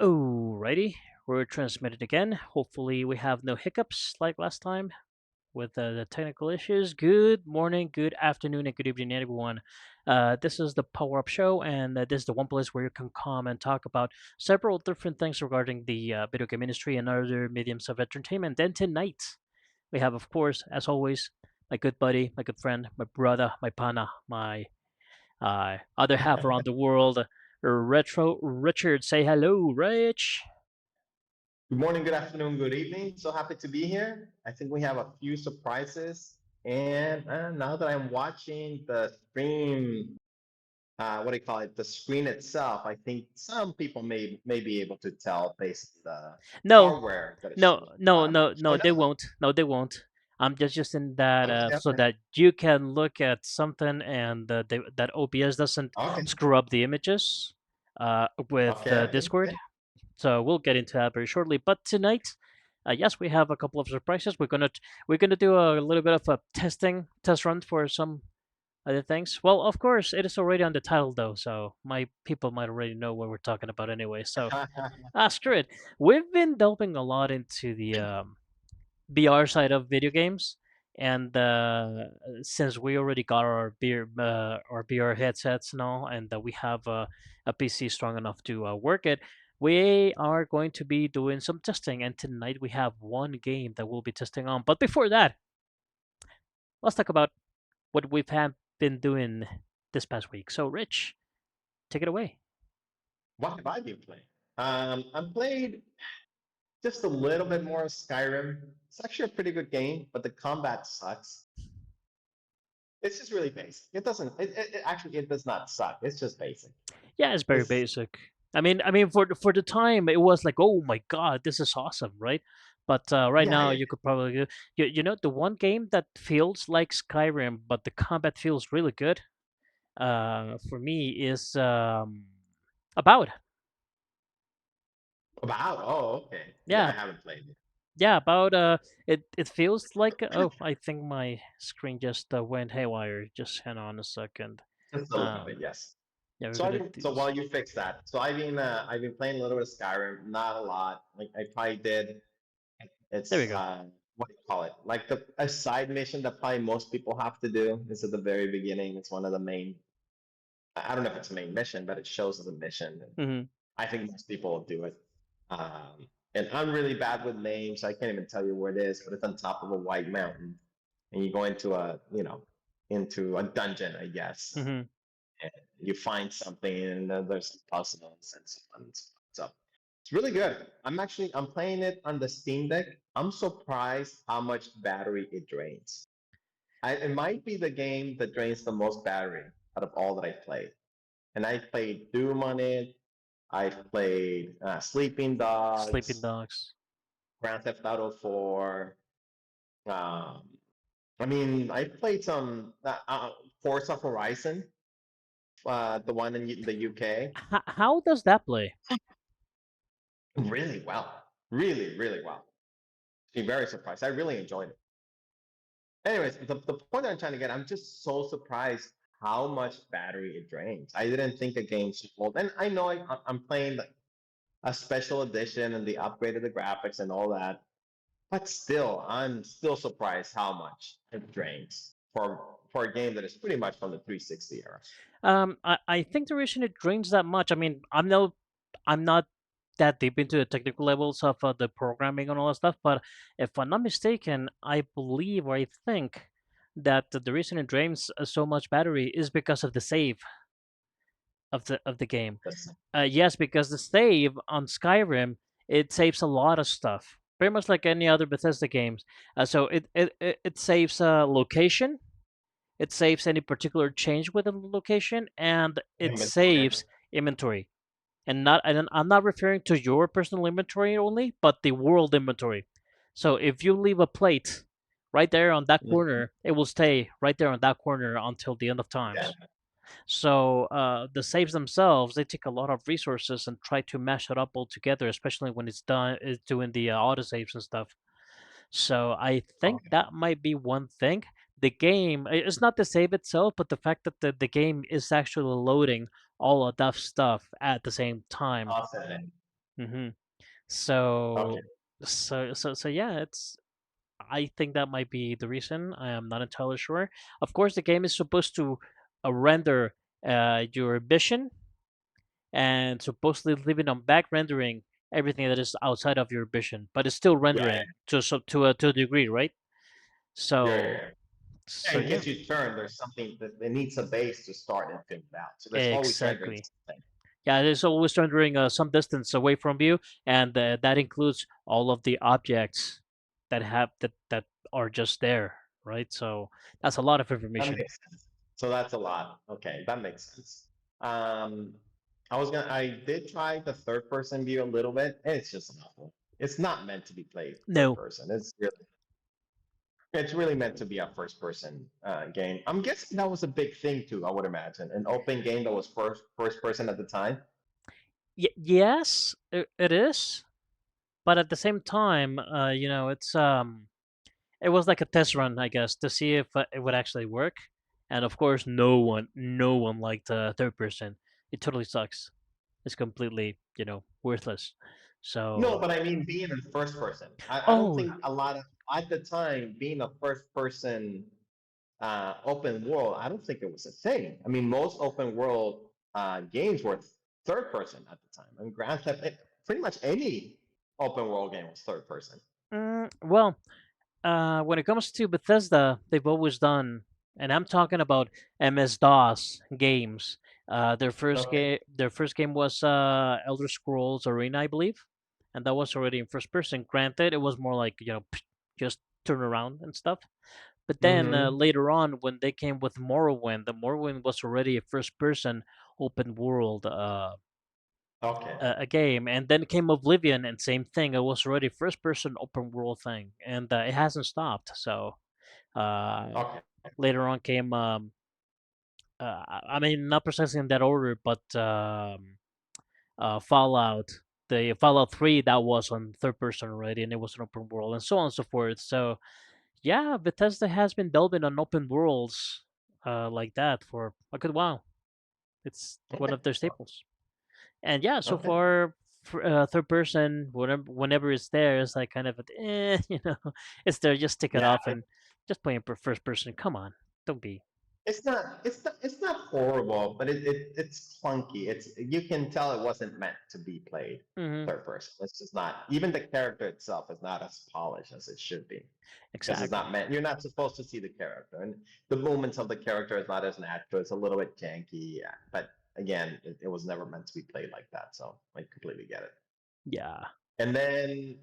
Alrighty, we're transmitted again. Hopefully, we have no hiccups like last time with the technical issues. Good morning, good afternoon, and good evening, everyone. This is the Power Up Show, and this is the one place where you can come and talk about several different things regarding the video game industry and other mediums of entertainment. And tonight, we have, of course, as always, my good buddy, my good friend, my brother, my pana, my other half around the world, Retro Richard. Say hello, Rich. Good morning, good afternoon, good evening. So happy to be here. I think we have a few surprises. And now that I'm watching the stream, what do you call it? The screen itself, I think some people may be able to tell based on the No, hardware that is no, showing. no, no, Or no. no? They won't. No, they won't. I'm just in that Okay, so okay, that you can look at something and that OBS doesn't okay, screw up the images with okay, okay, Discord. okay. So we'll get into that very shortly. But tonight, yes, we have a couple of surprises. We're gonna do a little bit of a test run for some other things. Well, of course, it is already on the title though, so my people might already know what we're talking about anyway. So screw it. We've been delving a lot into the VR side of video games, and since we already got our VR headsets and all, and we have a PC strong enough to work it, we are going to be doing some testing. And tonight we have one game that we'll be testing on. But before that, let's talk about what been doing this past week. So, Rich, take it away. What have I been playing? I'm played just a little bit more of Skyrim. It's actually a pretty good game, but the combat sucks. It's just really basic. It doesn't. It actually it does not suck. It's just basic. Yeah, it's very It's basic. I mean, for the time, it was like, oh my god, this is awesome, right? But right yeah, now, yeah. you could probably the one game that feels like Skyrim, but the combat feels really good. For me is about About okay. Yeah, I yeah haven't played it. yeah about it feels like oh, I think my screen just went haywire. Just hang on a second. Just a little bit, Um, yes. yeah, we're So gonna do so this. while you fix that, so I've been playing a little bit of Skyrim, not a lot. Like I probably did. There we It's go. what do you call it? Like the a side mission that probably most people have to do is at the very beginning. It's one of the main. I don't know if it's a main mission, but it shows as a mission. Hmm. I think most people will do it. And I'm really bad with names. I can't even tell you where it is, but it's on top of a white mountain, and you go into into a dungeon, I guess. Hmm. And you find something, and then there's some puzzles and so on and so on. So it's really good. I'm playing it on the Steam Deck. I'm surprised how much battery it drains. It might be the game that drains the most battery out of all that I played. And I played Doom on it. I've played Sleeping Sleeping Dogs, Dogs. Grand Theft Auto 4. Um, I mean, I played some Forza Horizon, the one in the UK, How does that play? really well. Really, really well. Be very surprised. I really enjoyed it. Anyways, the point I'm trying to get, I'm just so surprised how much battery it drains. I didn't think a game should hold. And I know I'm playing a special edition and they upgraded the graphics and all that. But still, I'm still surprised how much it drains for a game that is pretty much from the 360 era. I think the reason it drains that much. I mean, I'm not that deep into the technical levels of the programming and all that stuff. But if I'm not mistaken, I believe or I think that the reason it drains so much battery is because of the save of the game. That's Yes, because the save on Skyrim, it saves a lot of stuff, pretty much like any other Bethesda games. So it saves location, it saves any particular change within the location, and it inventory. saves inventory. And I'm not referring to your personal inventory only, but the world inventory. So if you leave a plate right there on that Mhm. corner, it will stay right there on that corner until the end of Yeah. times. So the saves themselves, they take a lot of resources and try to mash it up all together, especially when it's doing the autosaves and stuff. So I think Okay. that might be one thing. The game, it's not the save itself, but the fact that the game is actually loading all of that stuff at the same time. Offsetting. Hmm. Okay. So yeah, it's I think that might be the reason. I am not entirely sure. Of course, the game is supposed to render your vision and supposedly leaving on back rendering everything that is outside of your vision, but it's still Yeah, rendering to a degree, right? yeah, yeah, So yeah. Yeah, so in yeah, case you turn, there's something that it needs a base to start and film out. So there's always rendering exactly. something. Yeah, it is always rendering some distance away from you, and that includes all of the objects that are just there, right? So that's a lot of That information. makes sense. So that's a lot. Okay, that makes sense. Um, I did try the third person view a little bit, and it's just awful. It's not meant to be played third No, person. It's really meant to be a first person game. I'm guessing that was a big thing too, I would imagine. An open game that was first person at the time. yes, it is, but at the same time, it was like a test run, I guess, to see if it would actually work. And of course, no one liked third person. It totally sucks. It's completely, worthless. No, So, but I mean being in first person. I don't oh, think a lot of at the time being a first person open world, I don't think it was a thing. I mean, most open world games were third person at the time. I mean, Grand Theft, pretty much any open world game was third person. well, when it comes to Bethesda, they've always done, and I'm talking about MS DOS games. Okay. Their first game was Elder Scrolls Arena, I believe, and that was already in first person. Granted, it was more like just turn around and stuff. But then Mm-hmm. later on, when they came with Morrowind, the Morrowind was already a first person open world Okay. a game, and then came Oblivion, and same thing. It was already first person open world thing, and it hasn't stopped. So uh, Okay. later on came, I mean, not precisely in that order, but Fallout. The Fallout 3 that was on third person already, and it was an open world, and so on and so forth. So yeah, Bethesda has been delving on open worlds like that for a good while. It's one Okay. of their staples. And yeah, so Okay. far, third person, whenever it's there, it's like kind of, it's there. Just stick it Yeah. off and just play in first person. Come on, don't be. It's not horrible, but it's clunky. You can tell it wasn't meant to be played Hmm. third person. It's just not. Even the character itself is not as polished as it should be because it's Exactly. not meant. You're not supposed to see the character, and the movements of the character is not as natural. It's a little bit janky, yeah. But again, it was never meant to be played like that. So I completely get it. Yeah. And then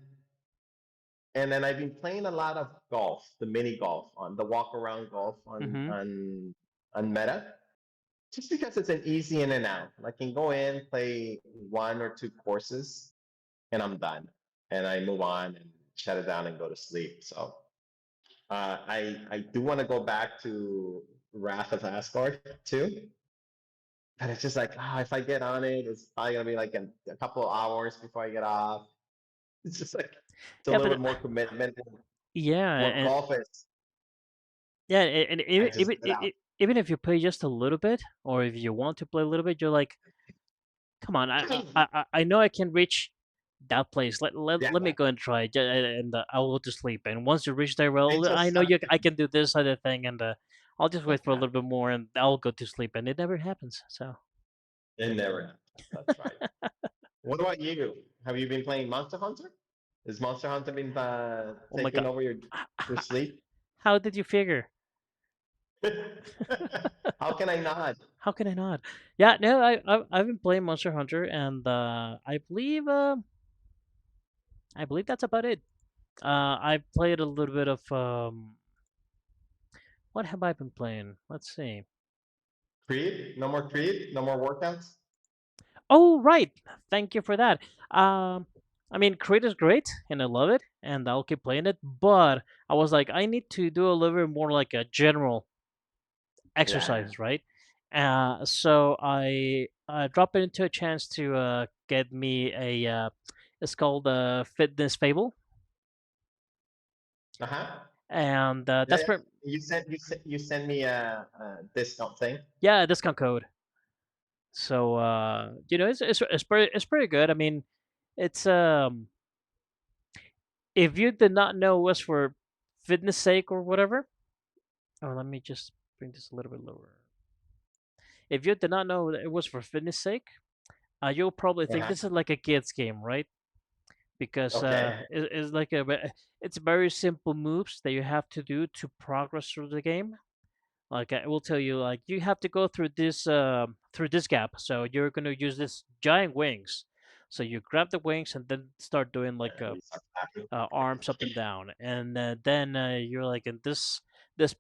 and then I've been playing a lot of golf, the mini golf on the walk around golf Hmm. on Meta, just because it's an easy in and out. I can go in, play one or two courses, and I'm done. And I move on and shut it down and go to sleep. So I do want to go back to Wrath of Asgard too. But it's just like, if I get on it, it's probably gonna be like a couple of hours before I get off. It's just like it's a Yeah, little but bit more commitment than yeah, what and golf is. yeah, and I even just even get out. even if you play just a little bit, or if you want to play a little bit, you're like, come on, I know I can reach that place. Let me Yeah, go and try it, and I will go to sleep. And once you reach there, they well, I just know have I can do this other thing, and I'll just wait for a yeah, little bit more, and I'll go to sleep. And it never happens. So, it never happens. That's right. What about you? Have you been playing Monster Hunter? Has Monster Hunter been oh my taking god, over your sleep? how did you figure? How can I not? How can I not? Yeah, no, I've been playing Monster Hunter, and I believe that's about it. I played a little bit of what have I been playing? Let's see. Creed? No more Creed? No more workouts? Oh, right. Thank you for that. Um, I mean, Creed is great, and I love it, and I'll keep playing it. But I was like, I need to do a little bit more like a general Yeah. exercise, right? So I dropped it into a chance to get me a. It's called Fitness Fable, Uh-huh. and Yeah, that's yeah. pretty. You sent me a discount thing. Yeah, discount code. So it's pretty good. I mean, It's if you did not know it was for fitness sake or whatever. Oh, let me just bring this a little bit lower. If you did not know that it was for fitness sake, you'll probably think Uh-huh. this is like a kids game, right? Because Okay. it's like it's very simple moves that you have to do to progress through the game. Like I will tell you, like you have to go through this gap. So you're gonna use this giant wings. So you grab the wings and then start doing like And you start clapping. arms up and down, and then you're like in this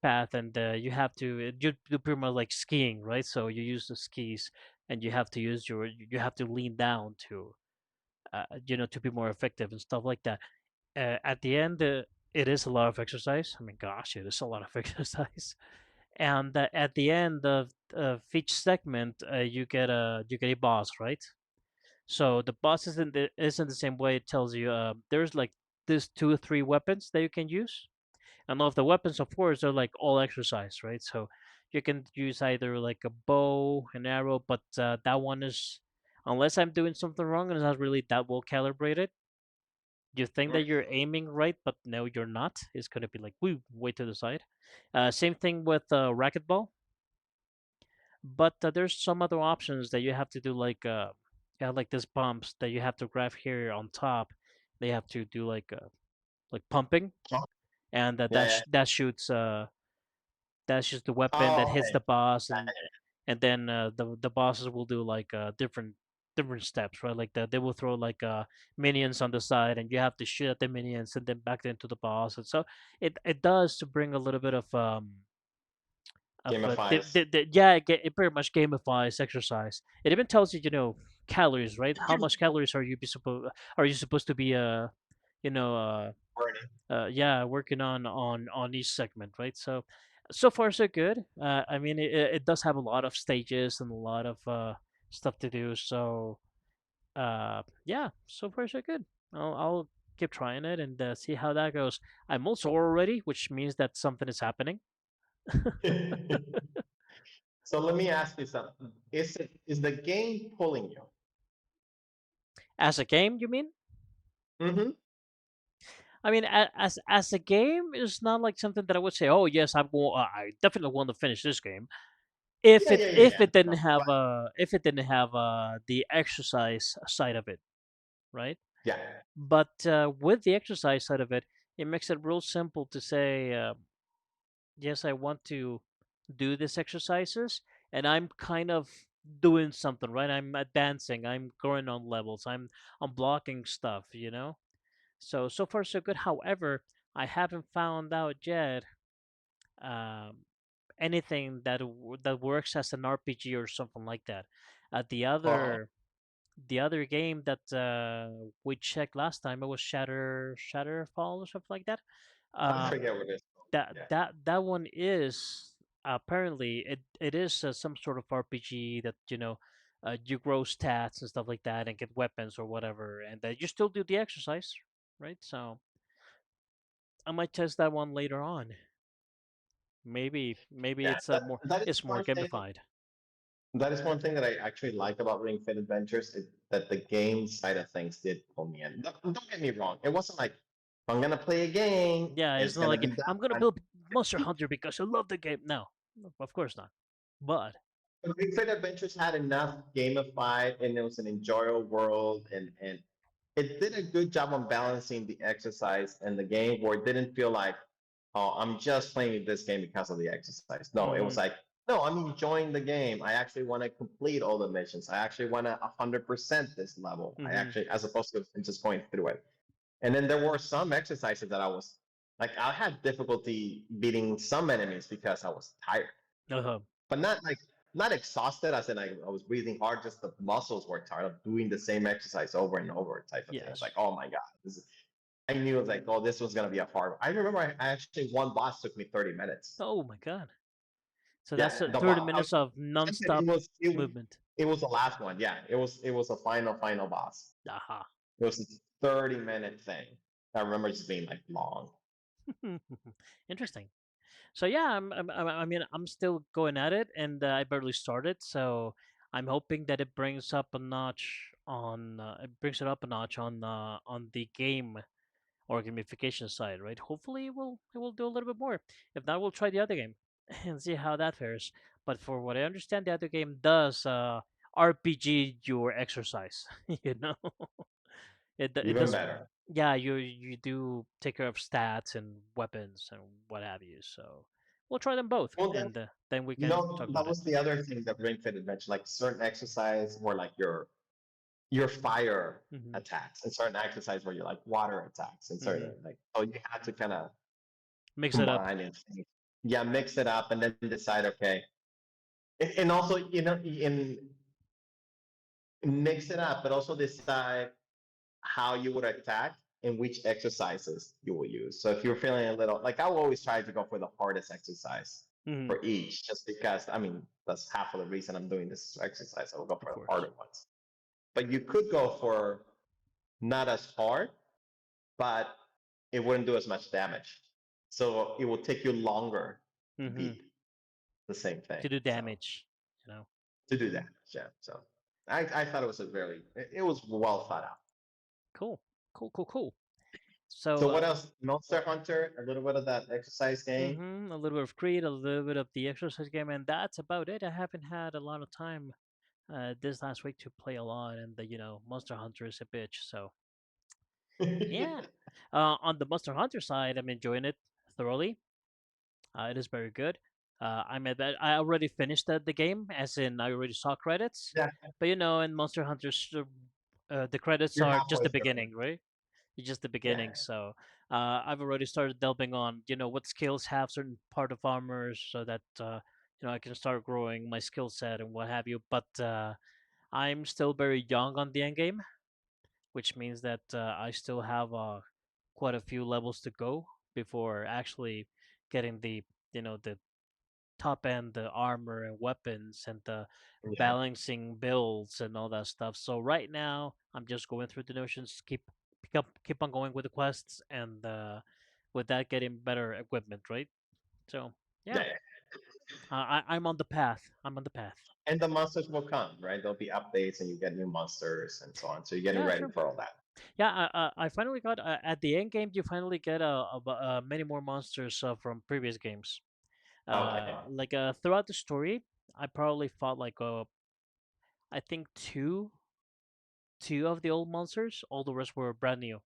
path, and you have to you do pretty much like skiing, right? So you use the skis, and you have to use you have to lean down to to be more effective and stuff like that. At the end, it is a lot of exercise. I mean, gosh, it is a lot of exercise. And at the end of each segment, you get a boss, right? So the boss isn't the same way. It tells you there's like this two or three weapons that you can use, and all of the weapons, of course, are like all exercise, right? So you can use either like a bow, an arrow, but that one is, unless I'm doing something wrong and it's not really that well calibrated, you think that Mhm. you're aiming right, but no, you're not. It's gonna be like woo, way to the side. Same thing with racquetball, but there's some other options that you have to do, like this bumps that you have to grab here on top. They have to do like pumping, Oh, and yeah, yeah. that shoots that's just the weapon that Oh, hits okay. the boss, Yeah, and then the bosses will do like different steps, right? Like they will throw like minions on the side, and you have to shoot at the minions and then back into the boss, and so it does to bring a little bit of gamifies. yeah, it pretty much gamifies exercise. It even tells you, calories, right? How much calories are you supposed to be you know Burning. yeah, working on each segment, right? So so far so good. I mean, it does have a lot of stages and a lot of stuff to do. So yeah, so far so good. I'll keep trying it and see how that goes. I'm also already, which means that something is happening. So let me ask you something. Is the game pulling you? As a game, you mean? Mm-hmm. I mean, as a game, it's not like something that I would say, oh yes, I definitely want to finish this game. Yeah, yeah, yeah, yeah. No, but If it didn't have the exercise side of it, right? yeah. But with the exercise side of it, it makes it real simple to say, yes, I want to do these exercises, and I'm kind of doing something, right? I'm advancing, I'm growing on levels, I'm blocking stuff, So so far so good. However, I haven't found out yet um, anything that works as an RPG or something like that. The Uh-huh. other game that we checked last time, it was Shatterfall or something like that. I Um, forget what it is. Yeah. that one is apparently it is some sort of RPG that you grow stats and stuff like that and get weapons or whatever, and you still do the exercise, right? So I might test that one later on. Maybe Yeah. That is it's more one thing. gamified. That is one thing that I actually like about Ring Fit Adventures is that the game side of things did pull me in. Don't get me wrong. It wasn't like if I'm gonna play a game, Yeah, it's it's not gonna like be that I'm gonna one. build Monster Hunter because I love the game. No, of course not. But But Ring Fit Adventures had enough gamified and it was an enjoyable world and it did a good job on balancing the exercise and the game where it didn't feel like, oh, I'm just playing this game because of the exercise. No, it was hmm like, no, I'm enjoying the game. I actually want to complete all the missions. I actually want to 100% this level. I hmm actually, as opposed to just going through it. And then there were some exercises that I was like, I had difficulty beating some enemies because I was tired, uh but not like not exhausted as in I was breathing hard, just the muscles were tired of doing the same exercise over and over type of thing. It's like, yes. oh my God, I knew it was like, oh, this was gonna be a hard one. I remember I actually one boss took me 30 minutes. Oh my god. So Yeah, that's the 30 boss minutes of it non-stop was movement. it was the last one. Yeah, it was a final boss. Aha. It was a 30-minute thing. I remember just being like long. Interesting. So yeah, I mean, I'm still going at it, and I barely started. So I'm hoping that it brings up a notch on it brings it up a notch on the game or gamification side, right? Hopefully, it will do a little bit more. If not, we'll try the other game and see how that fares. But for what I understand, the other game does RPG your exercise. You know, it Even does. better. Yeah, you do take care of stats and weapons and what have you. So we'll try them both, Well, and then we you can know, talk that about it. was the other thing that Ring Fit had mentioned, like certain exercise where like your fire Hmm. attacks and certain exercise where you're like water attacks and certain Hmm. like oh you had to kind of Mix it up. combine and think, yeah, mix it up and then decide okay. And also, you know, mix it up, but also decide how you would attack and which exercises you will use. So if you're feeling a little like I will always try to go for the hardest exercise Hmm. for each, just because I mean that's half of the reason I'm doing this exercise. I will go Of for the course. harder ones. But you could go for not as hard, but it wouldn't do as much damage. So it will take you longer to Hmm. beat the same thing. To do So damage. You know. to do that, yeah. So I thought it was a very it was well thought out. Cool. Cool. Cool. Cool. So, So what else? Monster Hunter, a little bit of that exercise game. a little bit of Creed, a little bit of the exercise game, and that's about it. I haven't had a lot of time this last week to play a lot, and Monster Hunter is a bitch. So yeah, on the Monster Hunter side, I'm enjoying it thoroughly. It is very good. I'm at that. I already finished the game, as in I already saw credits. Yeah, But in Monster Hunter, the credits you're are just halfway the through. beginning, right? It's just the Yeah, beginning. So I've already started delving on, what skills have certain part of armor, so that I can start growing my skill set and what have you. But I'm still very young on the end game, which means that I still have quite a few levels to go before actually getting the top end, the armor and weapons and the yeah. balancing builds and all that stuff. So right now, I'm just going through the notions, keep on going with the quests, and with that, getting better equipment, right? So yeah, Yeah. I'm on the path. I'm on the path. And the monsters will come, right? There'll be updates and you get new monsters and so on. So you're getting Yeah, ready sure. for all that. Yeah, I finally got at the end game. You finally get many more monsters from previous games. Okay. Like throughout the story, I probably fought like I think two of the old monsters. All the rest were brand new.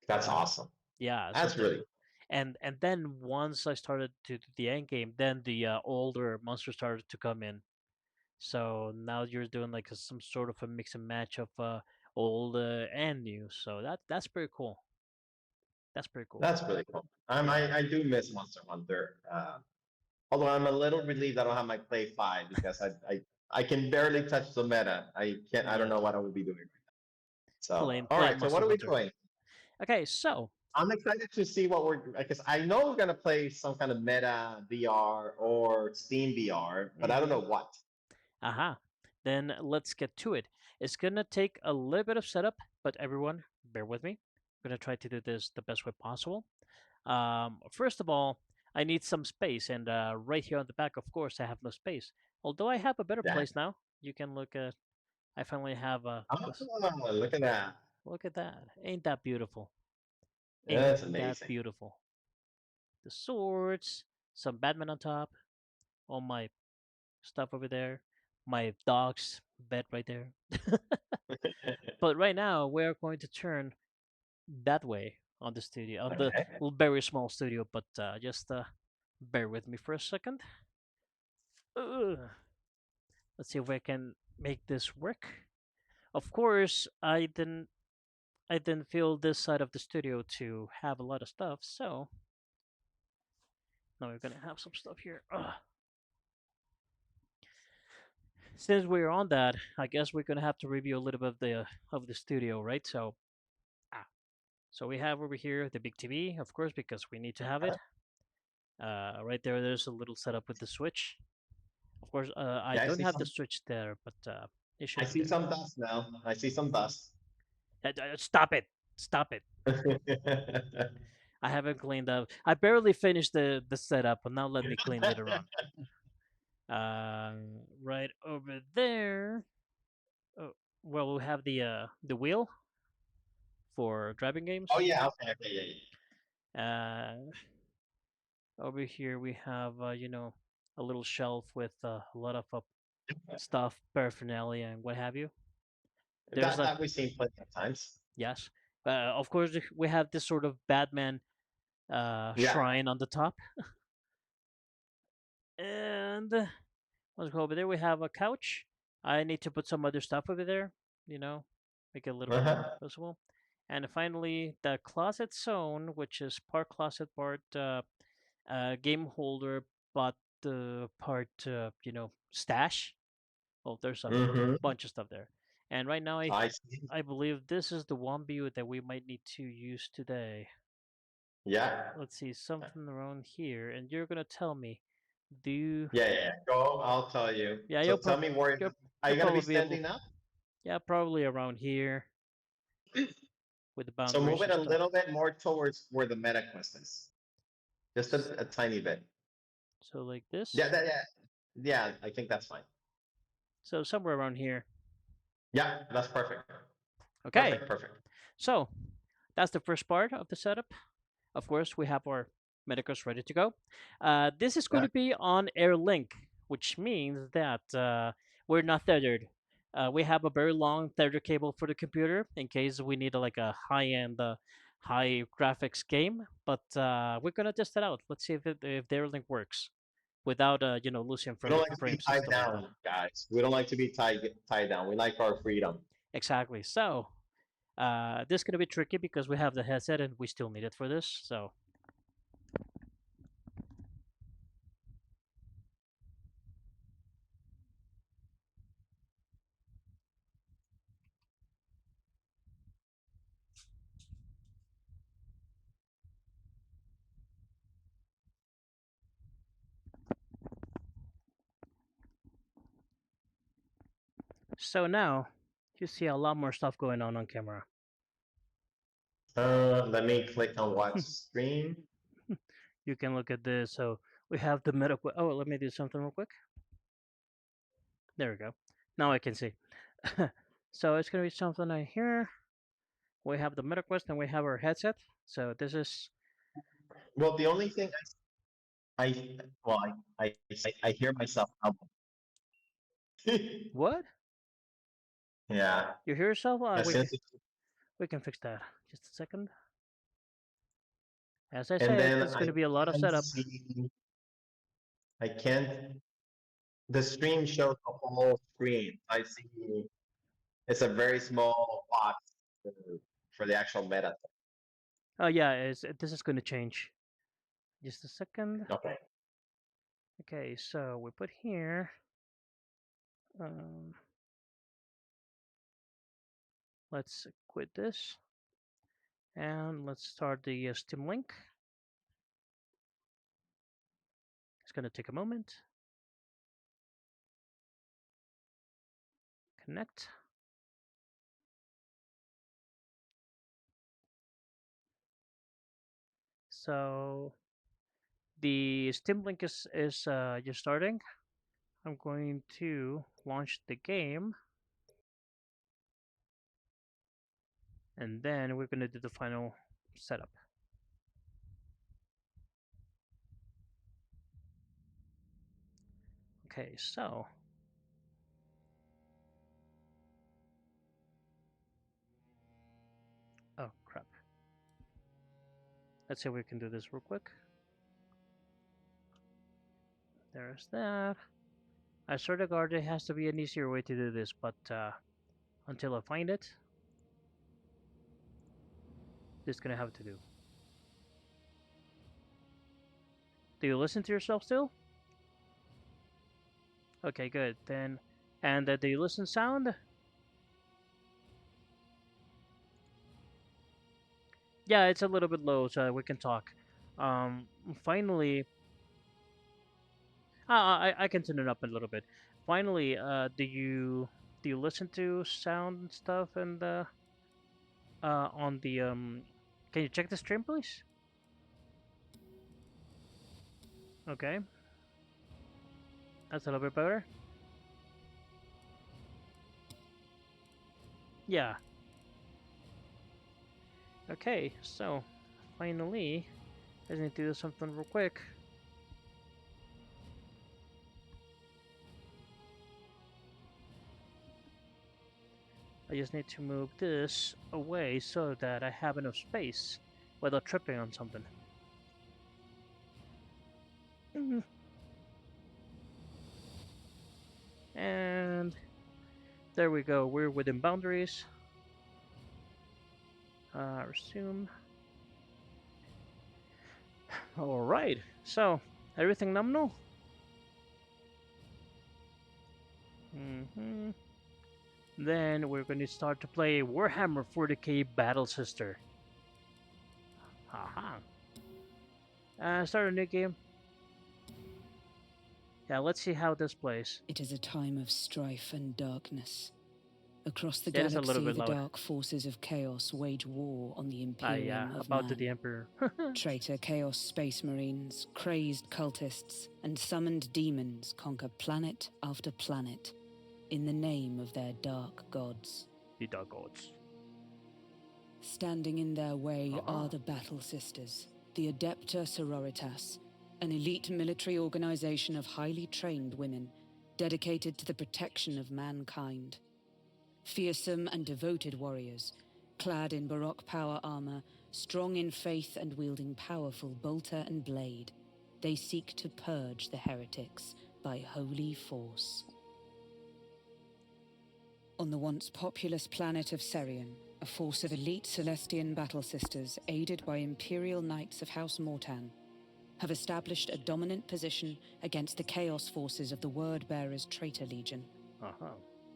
That's awesome. Yeah, so That's really and then once I started to do the end game, then the older monsters started to come in. So now you're doing like some sort of a mix and match of old and new. So that's pretty cool. That's pretty cool. that's really cool. Yeah. I do miss Monster Hunter. Although I'm a little relieved I don't have my Play 5 because I can barely touch the meta. I don't Yeah. know what I would be doing. So all Playing right, so what Monster are we Hunter. playing? Okay, so I'm excited to see what we're because I know we're gonna play some kind of meta VR or Steam VR, but I don't mm-hmm. know what. Aha. Then let's get to it. It's gonna take a little bit of setup, but everyone, bear with me. I'm gonna try to do this the best way possible. First of all, I need some space, and right here on the back, of course, I have no space. Although I have a better Yeah. place now. You can look at. I finally have this. Oh, look at that. Look at that! Ain't that beautiful? Ain't That's that amazing. beautiful? The swords, some Batman on top, all my stuff over there, my dog's bed right there. But right now, we're going to turn that way on the studio, on the Okay. very small studio. But just bear with me for a second. Ugh. Let's see if I can make this work. Of course, I didn't feel this side of the studio to have a lot of stuff, so now we're gonna have some stuff here. Ugh. Since we're on that, I guess we're gonna have to review a little bit of the studio, right? So, ah, so we have over here the big TV, of course, because we need to have it. Right there, there's a little setup with the switch. Of course, I Yeah, don't have the switch there, but it I should be see there. some dust now. I see some dust. Stop it! Stop it! I haven't cleaned up. I barely finished the setup, but now let me clean later on. Right over there. Oh, well, we have the wheel for driving games. Oh yeah, okay, okay, yeah, Uh, Over here we have a little shelf with a lot of yeah. stuff, paraphernalia, and what have you. There's That a that we've seen plenty of times. yes. Of course, we have this sort of Batman Yeah. shrine on the top, and let's go over there. We have a couch. I need to put some other stuff over there. You know, make it a little bit more Uh-huh. visible. And finally, the closet zone, which is part closet, part game holder, but part stash. Oh, there's a Mm-hmm. bunch of stuff there. And right now, I see. I believe this is the one view that we might need to use today. Yeah. Let's see, something around here, and you're gonna tell me, do you, Yeah, yeah, yeah. Go, I'll tell you. yeah, So tell me where you'll, are you'll you gonna be probably be able, standing up? yeah, probably around here with the So move boundaries it and a stuff. little bit more towards where the meta quest is. Just S- a tiny bit. So like this. Yeah, yeah. Yeah, I think that's fine. So somewhere around here. Yeah, that's perfect. Okay, Perfect, perfect. so that's the first part of the setup. Of course, we have our medicals ready to go. This is going Yeah. to be on Air Link, which means that we're not tethered. We have a very long tether cable for the computer in case we need like a high-end, high graphics game. But we're gonna test it out. Let's see if the Air Link works without losing We don't like to be frames and tied stuff like that. down, guys. We don't like to be tied down. We like our freedom. Exactly. So this is gonna be tricky because we have the headset and we still need it for this. So now you see a lot more stuff going on camera. Let me click on watch stream. You can look at this. So we have the medical. Oh, let me do something real quick. There we go. Now I can see. So it's gonna be something right here. We have the MetaQuest and we have our headset. So this is Well, the only thing I well, I hear myself humble. what Yeah. you hear yourself. As soon as We can fix that. Just a second. As I and said, then it's gonna be a lot of can setup. see I can't the stream shows the whole screen. I see it's a very small box for, for the actual meta. Oh yeah, this is gonna change. Just a second. Okay. Okay, so we put here. Um, let's quit this and let's start the Steam Link. It's gonna take a moment. Connect. So the Steam Link is just starting. I'm going to launch the game, and then we're gonna do the final setup. Okay, so oh crap. Let's see if we can do this real quick. There's that. I swear to God, there has to be an easier way to do this, but until I find it, this is gonna have to do. Do you listen to yourself still? Okay, good. Then, and do you listen sound? Yeah, it's a little bit low, so we can talk. Um, Finally, I can turn it up a little bit. Finally, do you listen to sound and stuff and on the Can you check the stream, please? Okay, that's a little bit better. Yeah. Okay, so finally, I just need to do something real quick. I just need to move this away so that I have enough space without tripping on something. And there we go. We're within boundaries. Resume. All right. So everything nominal. Then we're going to start to play Warhammer 40k Battle Sister. Haha. Start a new game. Yeah, let's see how this plays. It is a time of strife and darkness. Across the That is a little galaxy, bit the loud. dark forces of chaos wage war on the Imperium Yeah, of about Man. the Emperor. Traitor Chaos Space Marines, crazed cultists, and summoned demons conquer planet after planet in the name of their dark gods. The Dark Gods. Standing in their way Uh-huh. are the Battle Sisters, the Adepta Sororitas, an elite military organization of highly trained women dedicated to the protection of mankind. Fearsome and devoted warriors, clad in Baroque power armor, strong in faith and wielding powerful bolter and blade, they seek to purge the heretics by holy force. On the once populous planet of Serion, a force of elite Celestian battle sisters, aided by Imperial Knights of House Mortan, have established a dominant position against the Chaos forces of the Word-Bearers Traitor Legion. Uh-huh.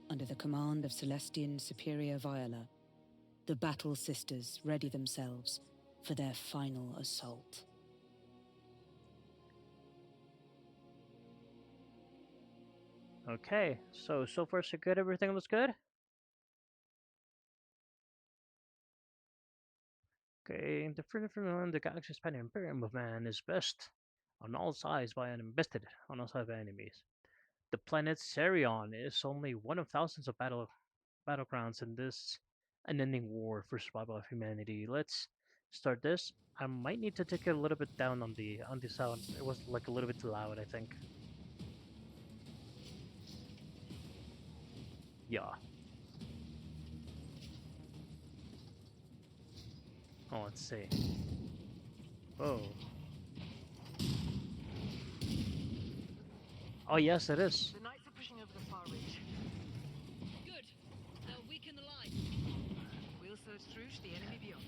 Under the command of Celestian Superior Viola, the Battle Sisters ready themselves for their final assault. Okay, so far so good. Everything looks good. Okay, the freedom from the galaxy-spanning Imperium of Man is best on all sides by invested on all sides by enemies. The planet Serion is only one of thousands of battlegrounds in this unending war for survival of humanity. Let's start this. I might need to take it a little bit down on the sound. It was like a little bit too loud, I think. Yeah. Oh, let's see. Oh. Oh yes, it is. The knights are pushing over the far ridge. Good. They'll weaken the line. We'll surge through to the enemy beyond.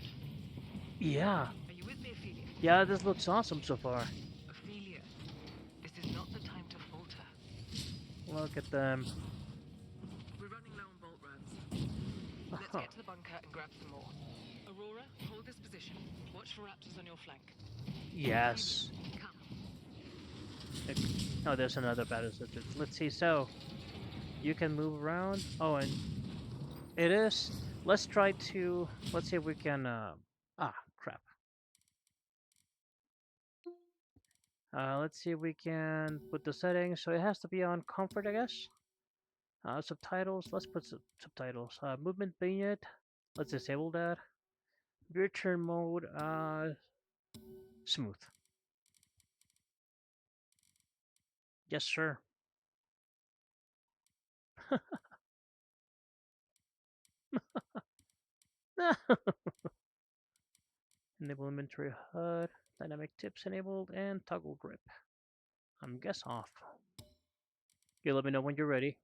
Yeah. Are you with me, Ophelia? Yeah, this looks awesome so far. Ophelia, this is not the time to falter. Look at them. We're running low on bolt rounds. Let's Uh-huh. get to the bunker and grab some more. Aurora, hold this position. Watch for raptors on your flank. Yes. Ophelia, come. Oh, there's another battle sister. Let's see. So, you can move around. Oh, and it is. Let's try to. Let's see if we can. Crap. Let's see if we can put the settings. So it has to be on comfort, I guess. Subtitles. Let's put subtitles. Movement vignette. Let's disable that. Return mode. Smooth. Yes, sir. Enable inventory HUD. Dynamic tips enabled and toggle grip. I'm guess off. You let me know when you're ready.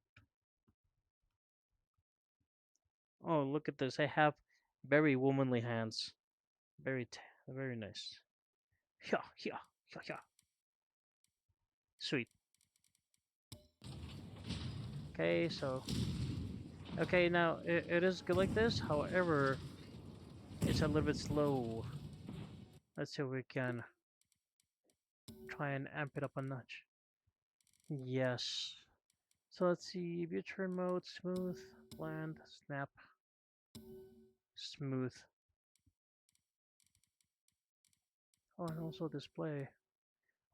Oh, look at this. I have very womanly hands. Very nice. Yeah, yeah, yeah, yeah. Sweet. Okay, so. Okay, now it is good like this. However, it's a little bit slow. Let's see if we can try and amp it up a notch. Yes. So let's see. View turn mode, smooth, bland, snap, smooth. Oh, and also display.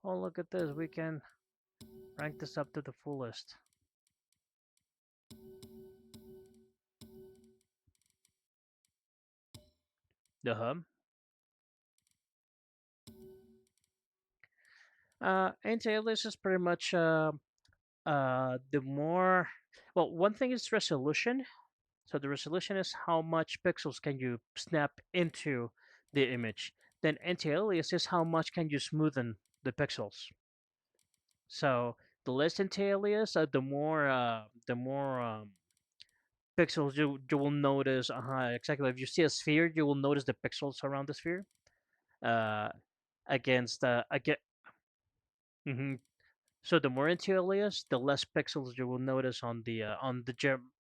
Oh, look at this. We can rank this up to the fullest. The hub. Anti-alias is pretty much the more, well, one thing is resolution. So the resolution is how much pixels can you snap into the image. Then anti-alias is how much can you smoothen the pixels. So the less anti-alias, the more pixels you will notice. Exactly. If you see a sphere, you will notice the pixels around the sphere. Uh, against again. So the more anti-alias, the less pixels you will notice on the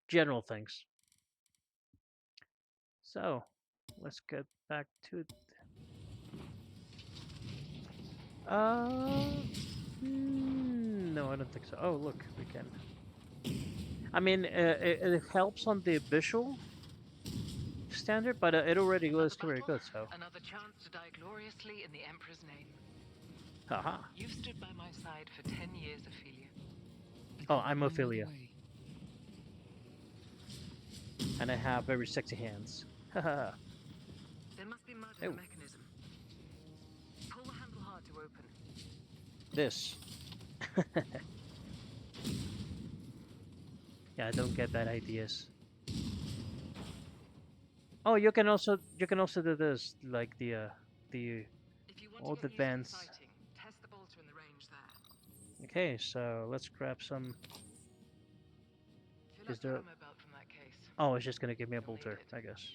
general things. So let's get back to no, I don't think so. Oh, look, we can. I mean, it helps on the visual standard, but it already Another looks very battle, good. So, another chance to die gloriously in the Emperor's name. haha. You've stood by my side for 10 years, Ophelia. Oh, I'm No other Ophelia, way. and I have very sexy hands. Haha. There must be mud in Oh, the mechanism. Pull the handle hard to open. this. Yeah, I don't get bad ideas. Oh, you can also do this, like the If you want all to the get used to the vents. sighting, test the bolter in the range there. Okay, so let's grab some. Fill Is up the there? ammo belt from that case. Oh, it's just gonna give me a You'll need bolter, it. I guess.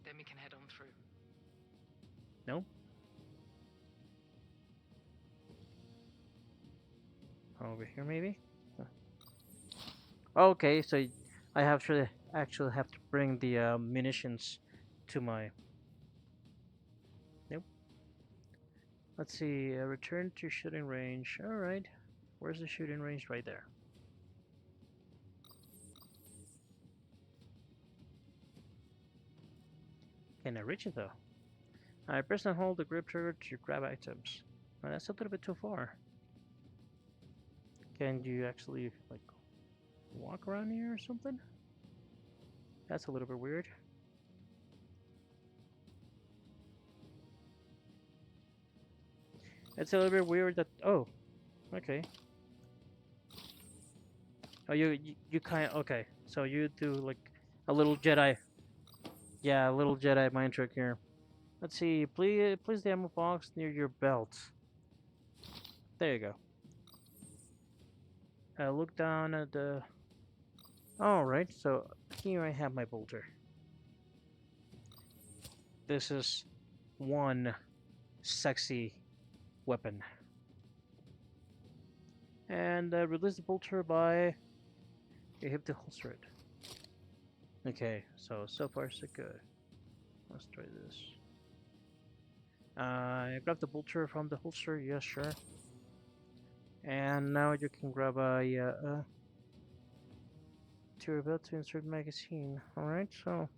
Then we can head on through. No? Over here, maybe? Huh. Okay, so I have to actually have to bring the munitions to my. Nope. Let's see. Return to shooting range. All right. Where's the shooting range? Right there. Can I reach it though? I press and hold the grip trigger to grab items. That's a little bit too far. Can you actually like walk around here or something? That's a little bit weird. It's a little bit weird that. Oh, okay. Oh, you kind of okay. So you do like a little Jedi. Yeah, a little Jedi mind trick here. Let's see. Please the ammo box near your belt. There you go. Look down at the. All right. So here I have my bolter. This is one sexy weapon. And release the bolter by. You have to holster it. Okay. So far so good. Let's try this. Grab the bolter from the holster. Yes, sure. And now you can grab a to your belt to insert magazine. Alright, so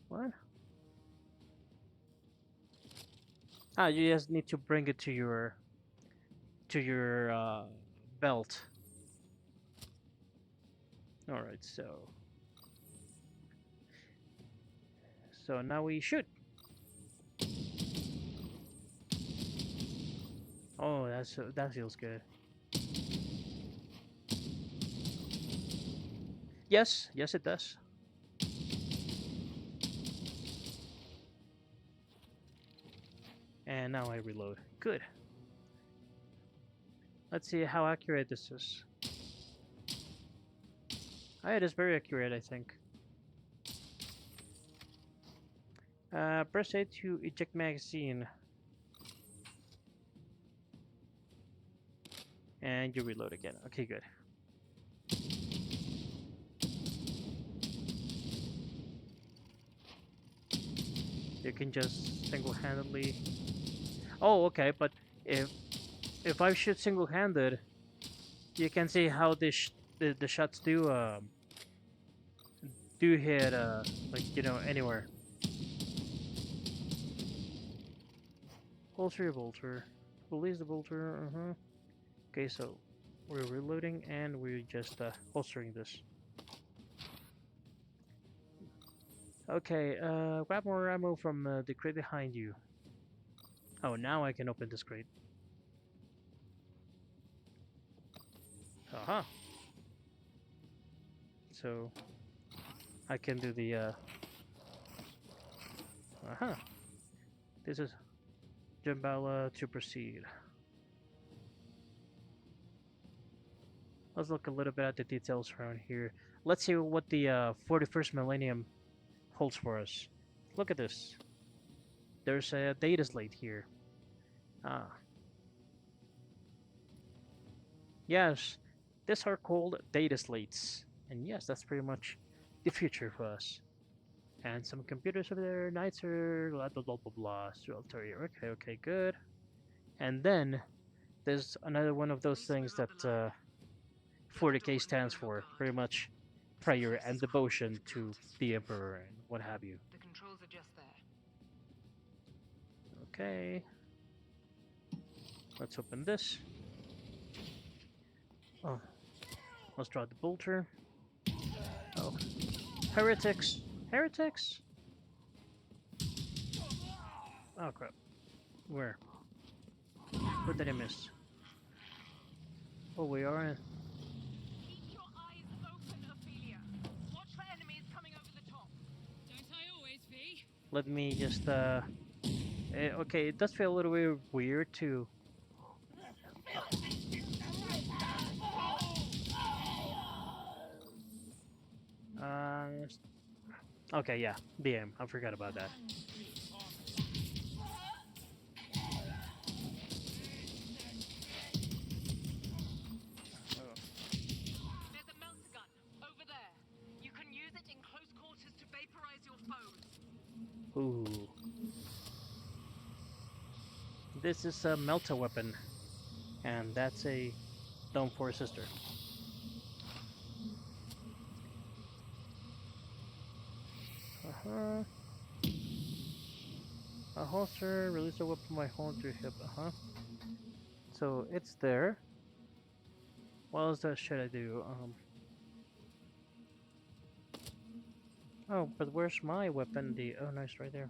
what? Ah, you just need to bring it to your belt. Alright, so now we shoot. Oh, that feels good. Yes it does. And now I reload. Good. Let's see how accurate this is. Ah, it is very accurate, I think. Press A to eject magazine. And you reload again. Okay, good. You can just single-handedly. Oh, okay, but if I shoot single-handed, you can see how the shots do hit like anywhere. Holster your bolter. Release the bolter. Okay, so we're reloading and we're just holstering this. Okay, grab more ammo from the crate behind you. Oh, now I can open this crate. Aha. So I can do the aha. This is Jambala to proceed. Let's look a little bit at the details around here. Let's see what the 41st millennium holds for us. Look at this. There's a data slate here. Ah. Yes, these are called data slates. And yes, that's pretty much the future for us. And some computers over there, Nitzer, blah blah blah blah blah. So I'll tell you, okay, okay, good. And then there's another one of those things that 40K stands for, pretty much prayer and devotion to the Emperor and what have you. The controls are just there. Okay. Let's open this. Oh, let's draw the bolter. Oh, heretics! Heretics! Oh crap. Where? What did I miss? Oh, we are in. Keep your eyes open, Ophelia. Watch for enemies coming over the top. Don't I always be? Let me just, okay, it does feel a little bit weird to... Okay, yeah, BM. I forgot about that. There's a melter gun over there. You can use it in close quarters to vaporize your foes. Ooh. This is a melta weapon, and that's a Dome Force sister. Uh-huh. A holster, release a weapon from my hold to hip, uh-huh. So it's there. What else should I do? Oh, but where's my weapon? Oh, nice, right there.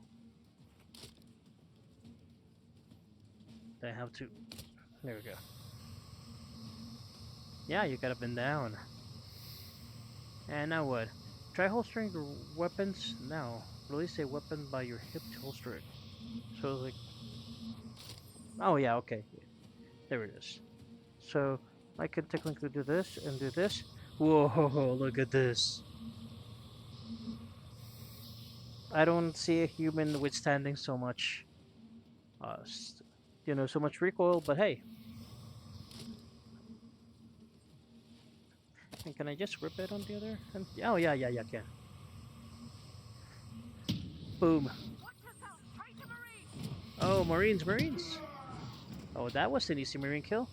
I have to. There we go. Yeah, you gotta bend down. And now what? Try holstering your weapons now. Release a weapon by your hip to holster it. So like. Oh yeah, okay. There it is. So I can technically do this and do this. Whoa! Look at this. I don't see a human withstanding so much, so much recoil. But hey, and can I just rip it on the other? And oh yeah, I can. Boom. Watch yourself, traitor Marine! Oh, Marines. Oh, that was an easy Marine kill.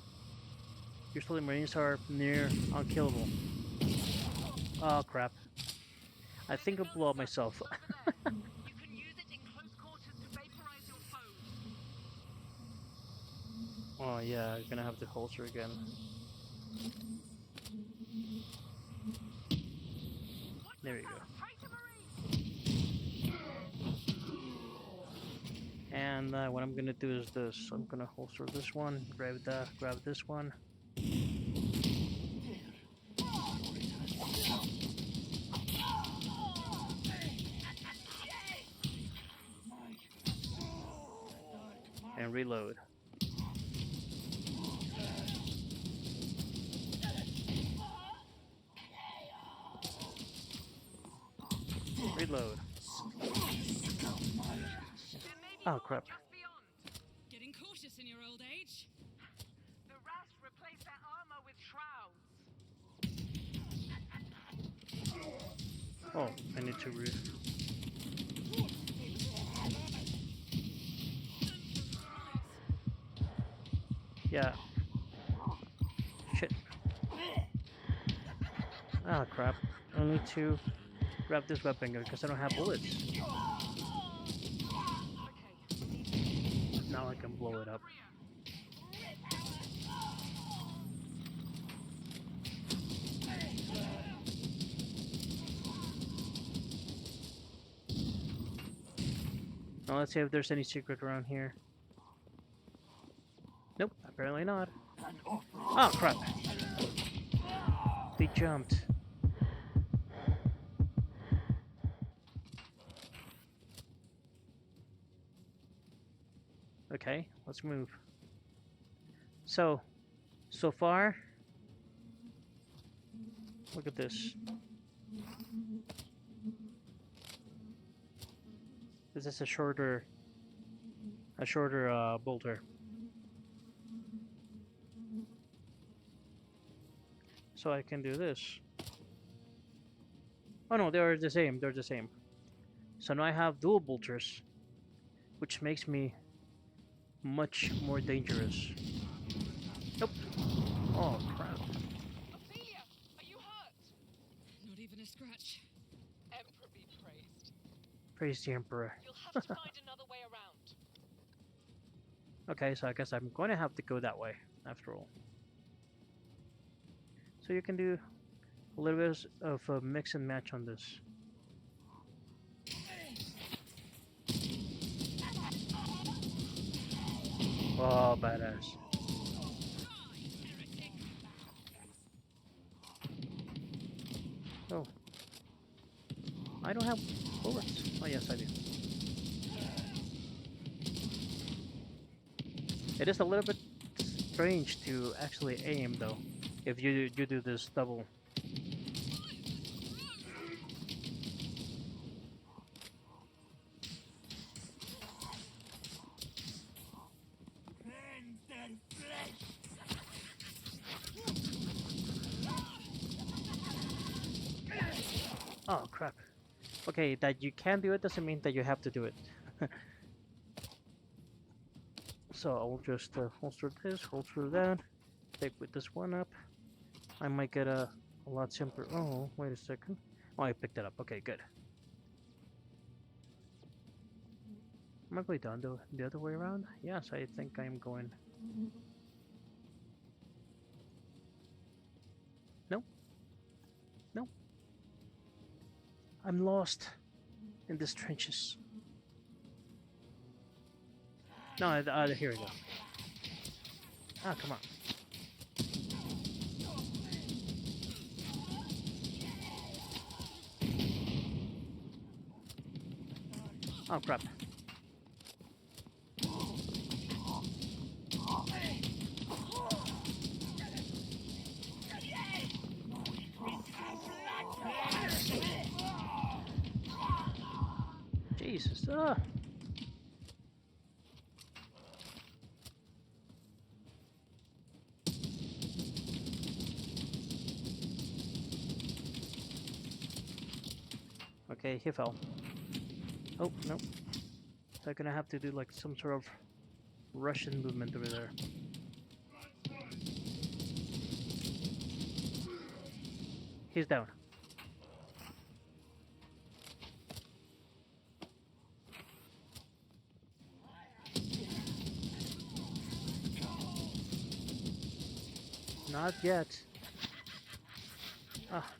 Usually Marines are near unkillable. Oh crap. I think I'll blow up myself. Over there. You can use it in close quarters to vaporize your foes. Oh yeah, I'm gonna have to holster again. There we go. Traitor Marine! And what I'm gonna do is this. I'm gonna holster this one, grab this one. And reload. Reload. Oh crap. Just beyond. Getting cautious in your old age? The Rash replaced their armor with shrouds. Oh, I need to Yeah. Shit. Ah, crap. I need to grab this weapon gun because I don't have bullets. Now I can blow it up. Now let's see if there's any secret around here. Nope, apparently not. Oh crap! They jumped. Okay, let's move. So far, look at this. This is a shorter bolter. So I can do this. Oh no, they're the same. They're the same. So now I have dual bolters, which makes me much more dangerous. Nope. Oh crap. Ophelia, are you hurt? Not even a scratch. Emperor be praised. Praise the Emperor. You'll have to find another way around. Okay, so I guess I'm going to have to go that way after all. So you can do a little bit of a mix and match on this. Oh, badass. Oh. I don't have bullets. Oh, yes, I do. It is a little bit strange to actually aim, though, if you do this double. Oh, crap. Okay, that you can do it doesn't mean that you have to do it. So I'll just holster this, holster that, take with this one up. I might get a lot simpler. Oh, wait a second. Oh, I picked it up. Okay, good. Am I going down the other way around? Yes, I think I'm going. No. No. I'm lost in these trenches. No, here we go. Ah, come on. Oh, crap. Jesus. Okay, he fell. Oh, no. So I'm gonna have to do like some sort of Russian movement over there. He's down. Not yet. Ah.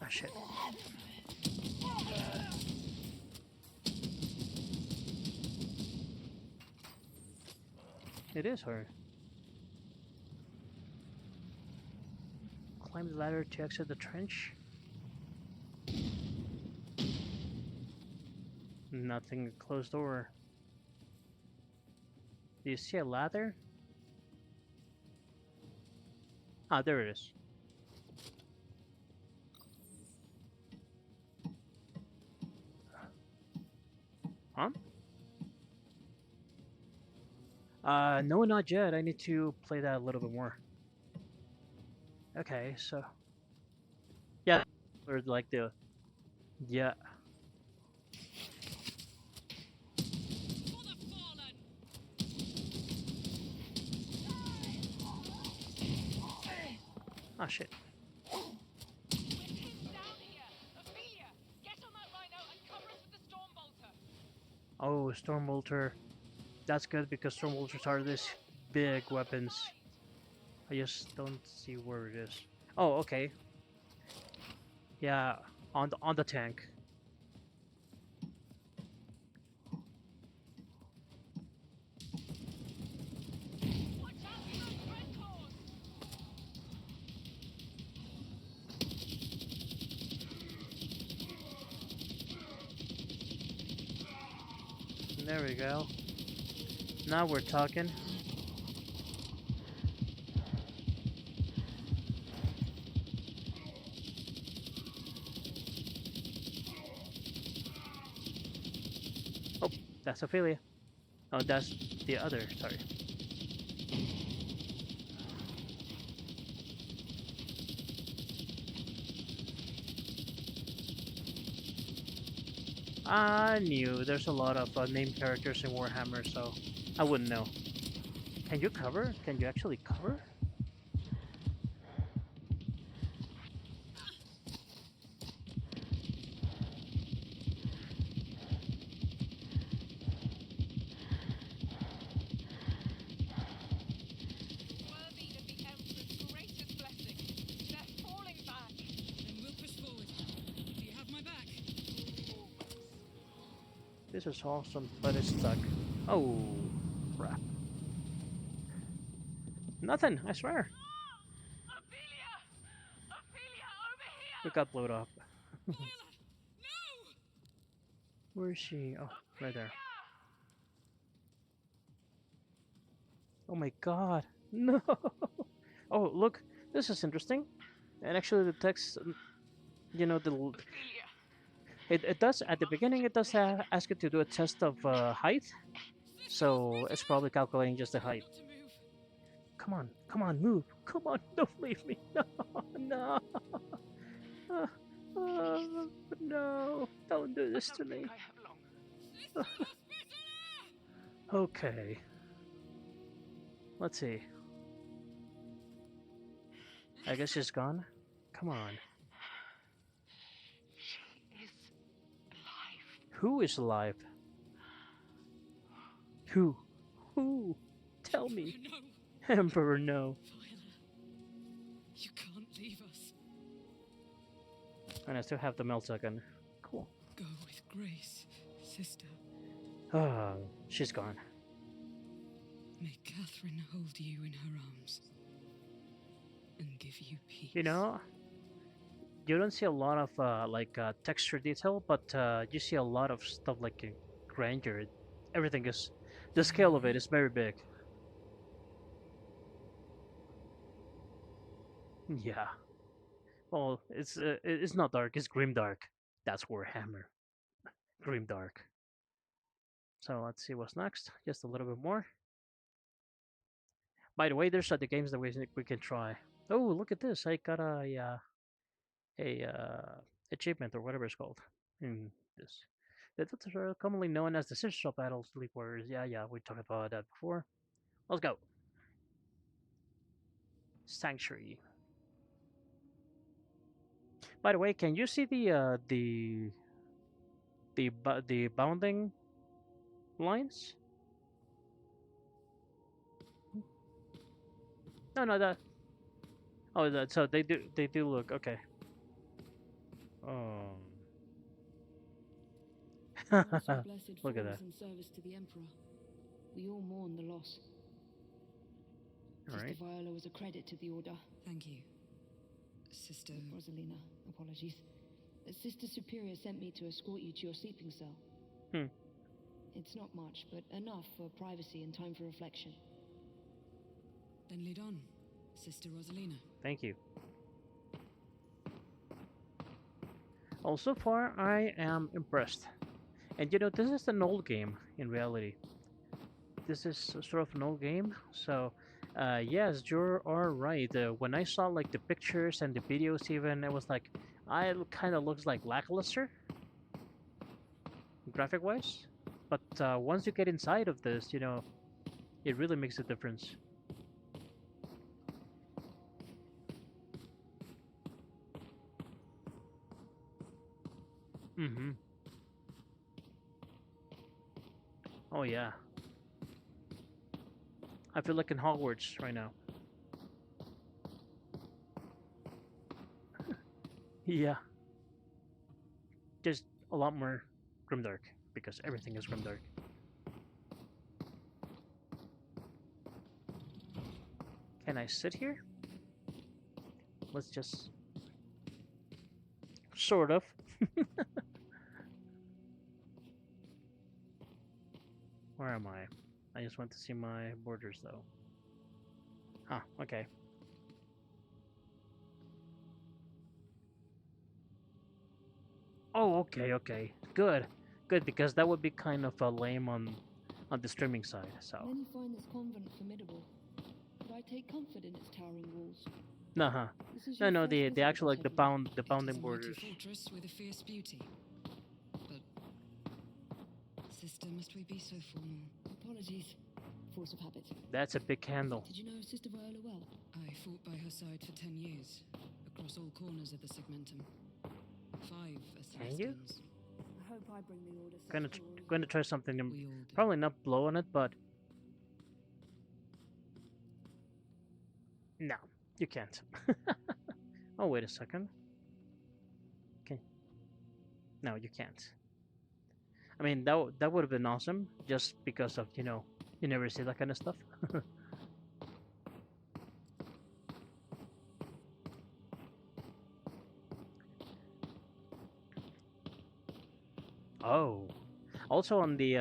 Ah, shit. It is hard. Climb the ladder to exit the trench. Nothing, closed door. Do you see a ladder? Ah, there it is. Huh? No, not yet. I need to play that a little bit more. Okay, so... Yeah, or like the... Yeah. For the fallen! Ah, shit. We're pinned down here. Ophelia, get on that rhino and cover us with the storm bolter. Oh, Storm Bolter. That's good because Storm Bolters are these big weapons. I just don't see where it is. Oh, okay. Yeah, on the tank. Watch out for those red claws! There we go. Now we're talking. Oh, that's Ophelia. Oh, that's the other. Sorry. I knew there's a lot of named characters in Warhammer, so I wouldn't know. Can you cover? Can you actually cover? Worthy of the Emperor's greatest blessing. They're falling back. Then we'll push forward. Do you have my back? This is awesome, but it's stuck. Oh, crap. Nothing, I swear. Ophelia! Ophelia, over here! We got blown up. Viola! No! Where is she? Oh, right there. Oh my god. No! Oh, look, this is interesting. And actually the text, you know, Ophelia! it does, at the beginning, it does ask you to do a test of height. So it's probably calculating just the height. Not to move. Come on, move. Come on, don't leave me. No, no. No, don't do this to me. I have long. Sister Hospitaller! Okay. Let's see. I guess she's gone. Come on. She is alive. Who is alive? Who? Who? Tell me. No, Emperor, no. Viola. You can't leave us. And I still have the Meltagun. Cool. Go with grace, sister. Ah, she's gone. May Catherine hold you in her arms and give you peace. You know, you don't see a lot of texture detail, but you see a lot of stuff like grandeur. Everything is, the scale of it is very big. Yeah. Well, it's not dark. It's grimdark. That's Warhammer. Grimdark. So let's see what's next. Just a little bit more. By the way, there's other games that we can try. Oh, look at this! I got achievement or whatever it's called in this. That's commonly known as the Sister Battle Sleep Warriors. Yeah, we talked about that before. Let's go. Sanctuary. By the way, can you see the bounding lines? No, that. Oh, that. So they do look okay. Oh. Blessed Look at falls that. in service to the Emperor. We all mourn the loss. All right. Sister Viola was a credit to the Order. Thank you, Sister. Rosalina, apologies. Sister Superior sent me to escort you to your sleeping cell. Hmm. It's not much, but enough for privacy and time for reflection. Then lead on, Sister Rosalina. Thank you. Well, so far I am impressed. And you know, this is an old game in reality. This is sort of an old game, so yes, you are right. When I saw like the pictures and the videos, even it was like, kind of looks like lackluster, graphic-wise. But once you get inside of this, you know, it really makes a difference. Mm-hmm. Oh yeah. I feel like in Hogwarts right now. Yeah, just a lot more grimdark because everything is grimdark. Can I sit here? Let's just sort of. Where am I? I just went to see my borders though. Huh, okay. Oh, okay, okay. Good. Good, because that would be kind of lame on the streaming side, so. Many find this convent formidable, but I take comfort in its towering walls. Nah, This is no, your no, first the visit, actual like the Teddy. bounding It is a mighty borders. fortress with a fierce beauty. But, sister, must we be so formal? Apologies. Force of habit. That's a big candle. Did you know Sister Viola well? I fought by her side for 10 years, across all corners of the Segmentum. 5 as Can you? Celestians. I hope I bring the order. Gonna try something. We all do. Probably not blow on it, but no, you can't. Oh, wait a second. Okay. No, you can't. I mean, that would have been awesome, just because of, you know, you never see that kind of stuff. Oh, also on the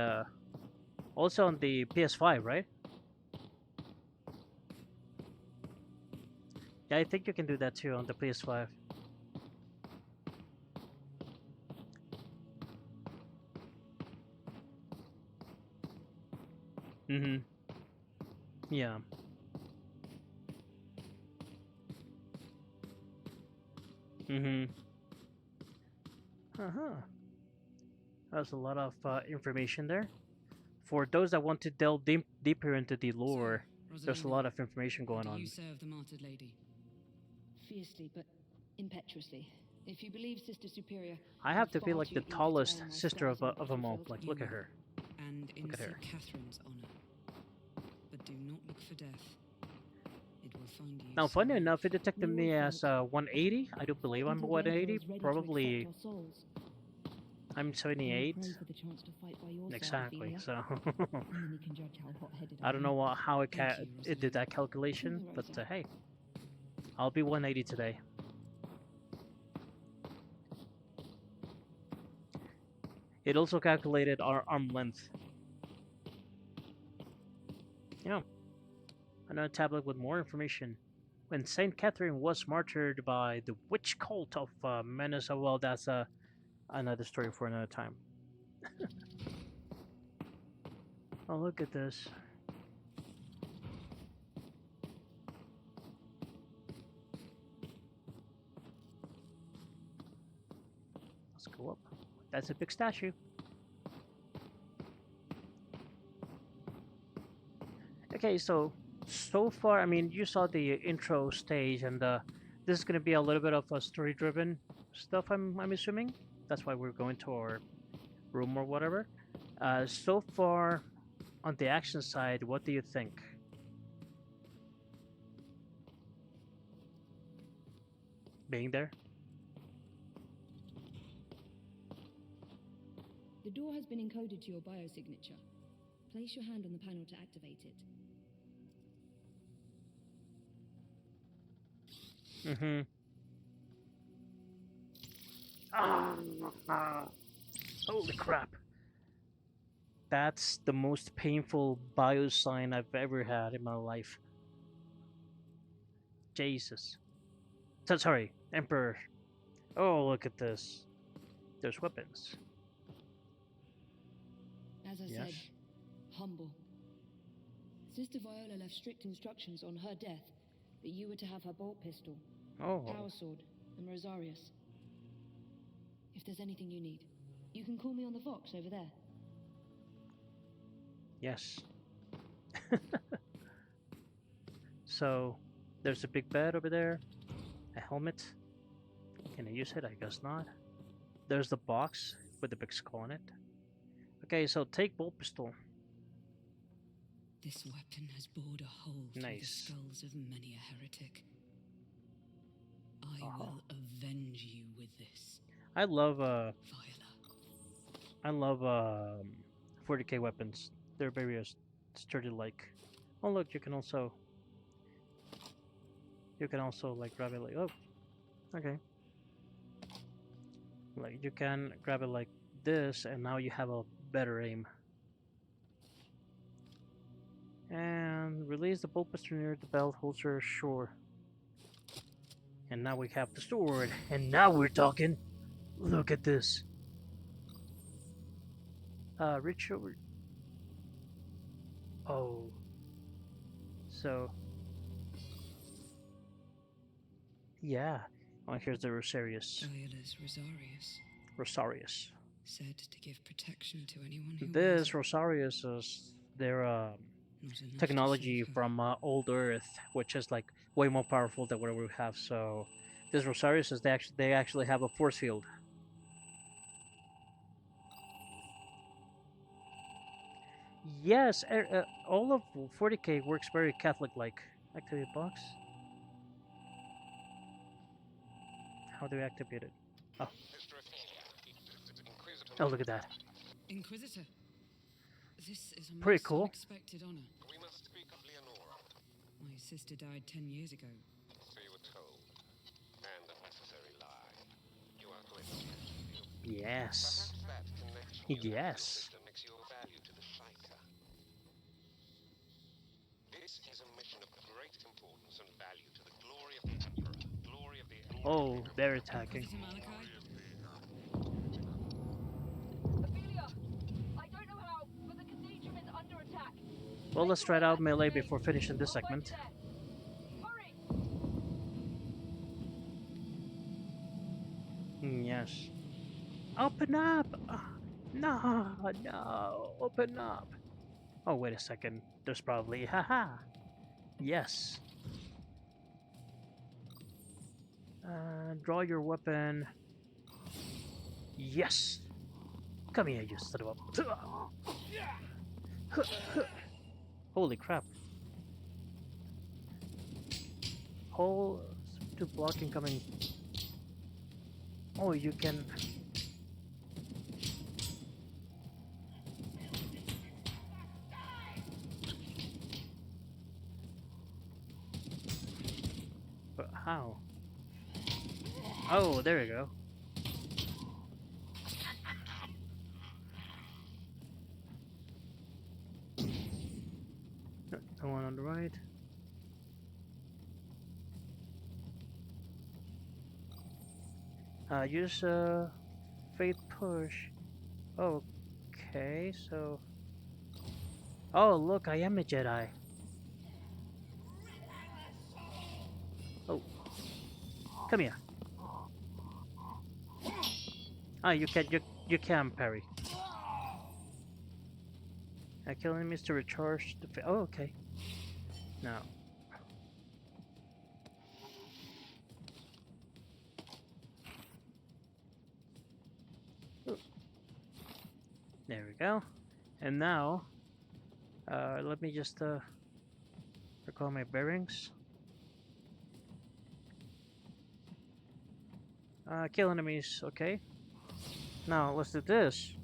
PS5, right? Yeah, I think you can do that too on the PS5. Mm-hmm. Yeah. Mm-hmm. Uh-huh. That's a lot of information there. For those that want to delve deeper into the lore, there's a lot of information going How do on. you serve the martyred lady? Fiercely, but impetuously. If you believe Sister Superior, I have to I'm be far like too the eager to tallest air my sister of, scars on them all. battlefield. Like, You look at will. her. And in Look at St. her. Catherine's honor. But do not look for death. It will find you. Now, funny somewhere. enough, it detected We me all as fight. 180. I do believe I'm Until the Emperor 180. is ready to Probably accept our souls. I'm Only 78. pray for the chance to fight by your side, Exactly. Ophelia. So And then you can judge how hot-headed I don't know how it Thank you, it did that calculation, Rosa. but hey, I'll be 180 today. It also calculated our arm length. Yeah. Another tablet with more information. When Saint Catherine was martyred by the witch cult of Menace, well, that's another story for another time. Oh, look at this. Let's go up. That's a big statue. Okay, so far, I mean, you saw the intro stage, and this is gonna be a little bit of a story-driven stuff. I'm assuming that's why we're going to our room or whatever. So far, on the action side, what do you think? Being there? The door has been encoded to your biosignature. Place your hand on the panel to activate it. Mm-hmm. Ah, holy crap. That's the most painful bio sign I've ever had in my life. Jesus. Sorry, Emperor. Oh, look at this. There's weapons. As I Yes. said, humble. Sister Viola left strict instructions on her death that you were to have her bolt pistol, Oh, power sword, and Rosarius. If there's anything you need, you can call me on the Vox over there. yes. So, there's a big bed over there. A helmet. Can I use it? I guess not. There's the box with the big skull on it. Okay, so take bolt pistol. This weapon has bored a hole through the Nice. skulls of many a heretic. I Uh-huh. will avenge you with I love Viola. I love 40k weapons. They're very sturdy like. Oh look, you can also like grab it like, oh, okay. Like you can grab it like this and now you have a better aim. And release the bolt pistol near the belt holster, sure. And now we have the sword. And now we're talking. Look at this. Reach over. Oh. So. Yeah. Oh, here's the Rosarius. Viola's Rosarius, Rosarius. said to give protection to anyone who wears This it. Rosarius is their Not enough to technology save her. from old Earth, which is like way more powerful than what we have. So this Rosarius is they actually have a force field. Yes, all of 40k works very Catholic-like. Activate box. How do we activate it? Oh, oh, look at that. Inquisitor, this is a Pretty most cool. unexpected honor. We must speak of Leonora. My sister died 10 years ago. So you were told. And a necessary lie. You are going to Yes. Perhaps that connection you have to your Yes. sister makes you of value to the Shaika. This is a mission of great importance and value to the glory of the Emperor, glory of the Oh, they're attacking. Inquisitor Malachi, Ophelia! I don't know how, but the Cathedral is under attack. Well, let's try it out melee before finishing this I'll find segment. you there. Hurry! Yes. Open up! No, no, open up. Oh, wait a second. There's probably, haha. Yes. Draw your weapon. Yes. Come here, you son of a. Holy crap. Hold to block incoming. Oh, you can. But how? Oh, there we go. The one on the right. Use Faith Push. Okay, so. Oh, look, I am a Jedi. Oh. Come here. Ah, you can parry. Kill enemies to recharge the oh, okay. Now. Ooh. There we go. And now, let me just recall my bearings. Kill enemies, okay. Now, let's do this.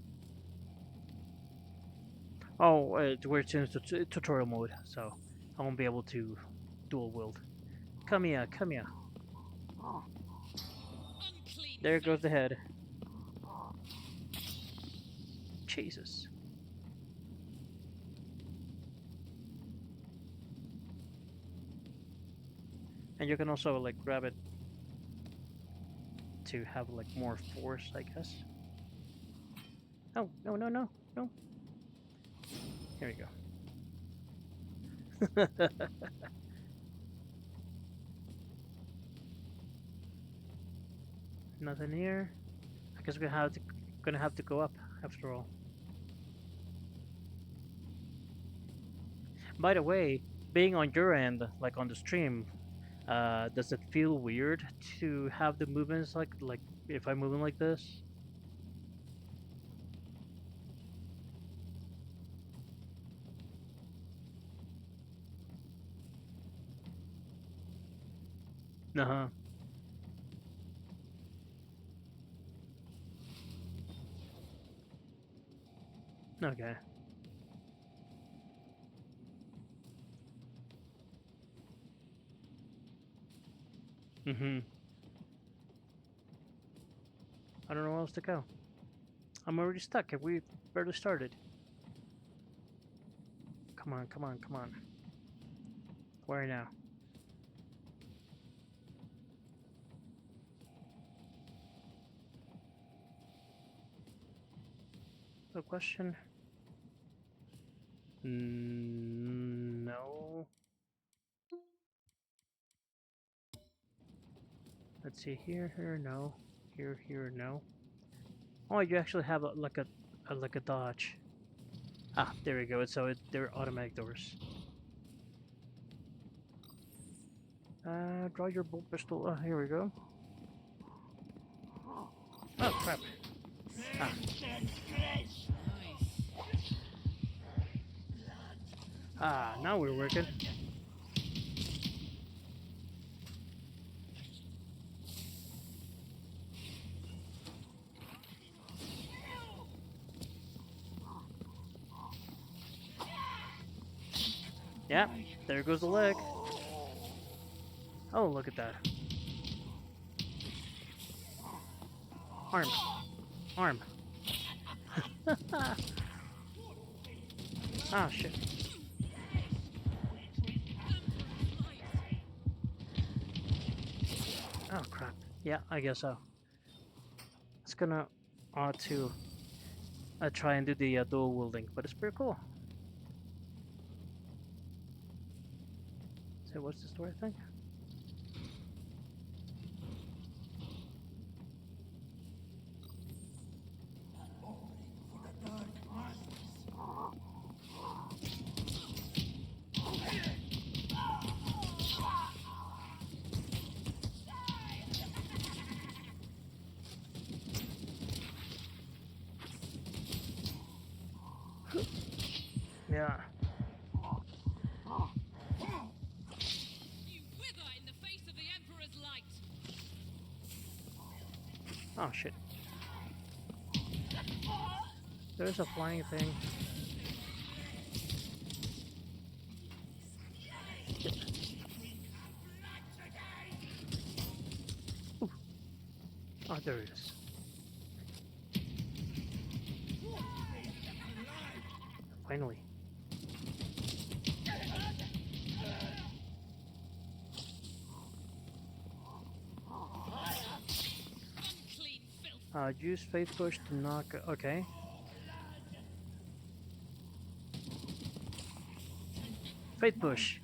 Oh, we're in tutorial mode, so I won't be able to dual wield. Come here, come here. There goes the head. Jesus. And you can also like grab it to have like more force, I guess. Oh, no, no, no, no. Here we go. Nothing here. I guess we're gonna have to go up after all. By the way, being on your end, like on the stream, does it feel weird to have the movements like if I'm moving like this? Uh-huh. Okay. Mm-hmm. I don't know where else to go. I'm already stuck. Have we barely started? Come on, come on, come on. Where now? The question? No. Let's see, here, no. Here, no. Oh, you actually have like a dodge. Ah, there we go. So they're automatic doors. Draw your bolt pistol. Oh, here we go. Oh, crap. Ah. Ah, now we're working. Yeah, there goes the leg. Oh, look at that. Arm. Arm. Ah, shit. Oh, crap. Yeah, I guess so. It's gonna ought to try and do the dual wielding, but it's pretty cool. So what's the story thing? Yeah. You wither in the face of the Emperor's light. Oh, shit. There's a flying thing. Ooh. Oh, there it is. Finally. Unclean filth. Use Faith Push to knock. Okay. Faith Push.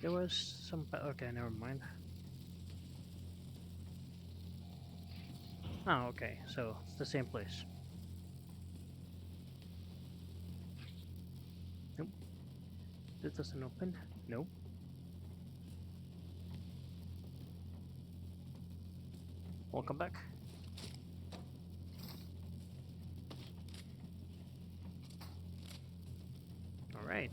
There was some. Okay, never mind. Oh, okay. So it's the same place. Nope. This doesn't open. Nope. Welcome back. All right.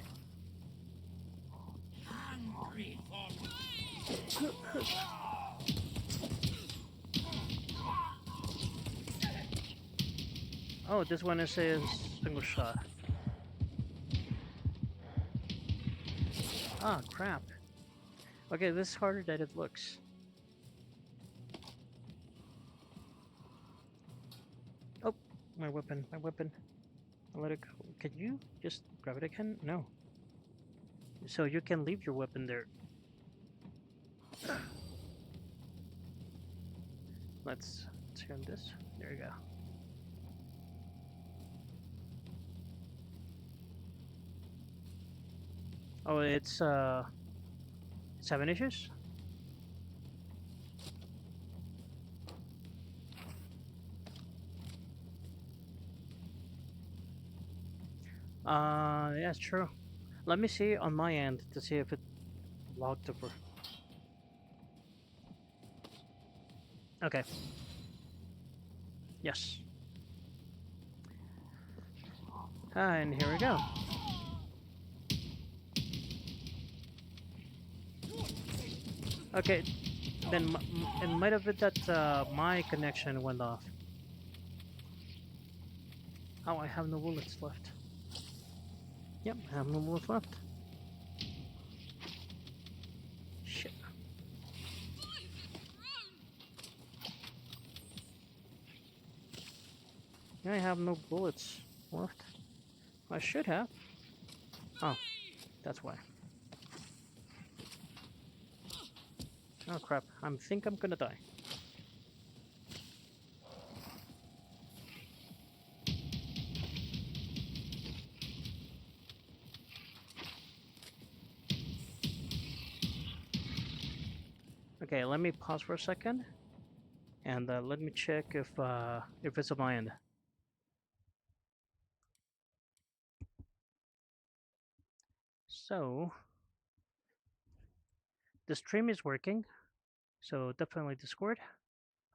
Oh, this one is a single shot. Ah, crap. Okay, this is harder than it looks. Oh, my weapon, my weapon. I'll let it go. Can you just grab it again? No. So you can leave your weapon there. Let's turn this. There you go. Oh, it's 7 issues? Yeah, it's true. Let me see on my end to see if it logged over. Okay. Yes. And here we go. Okay, Then it might have been that my connection went off. Oh, I have no bullets left. Yep, I have no bullets left. Shit. I have no bullets left. I should have. Oh, that's why. Oh crap, I think I'm gonna die. Okay, let me pause for a second, and let me check if it's on my end. So the stream is working, so definitely Discord.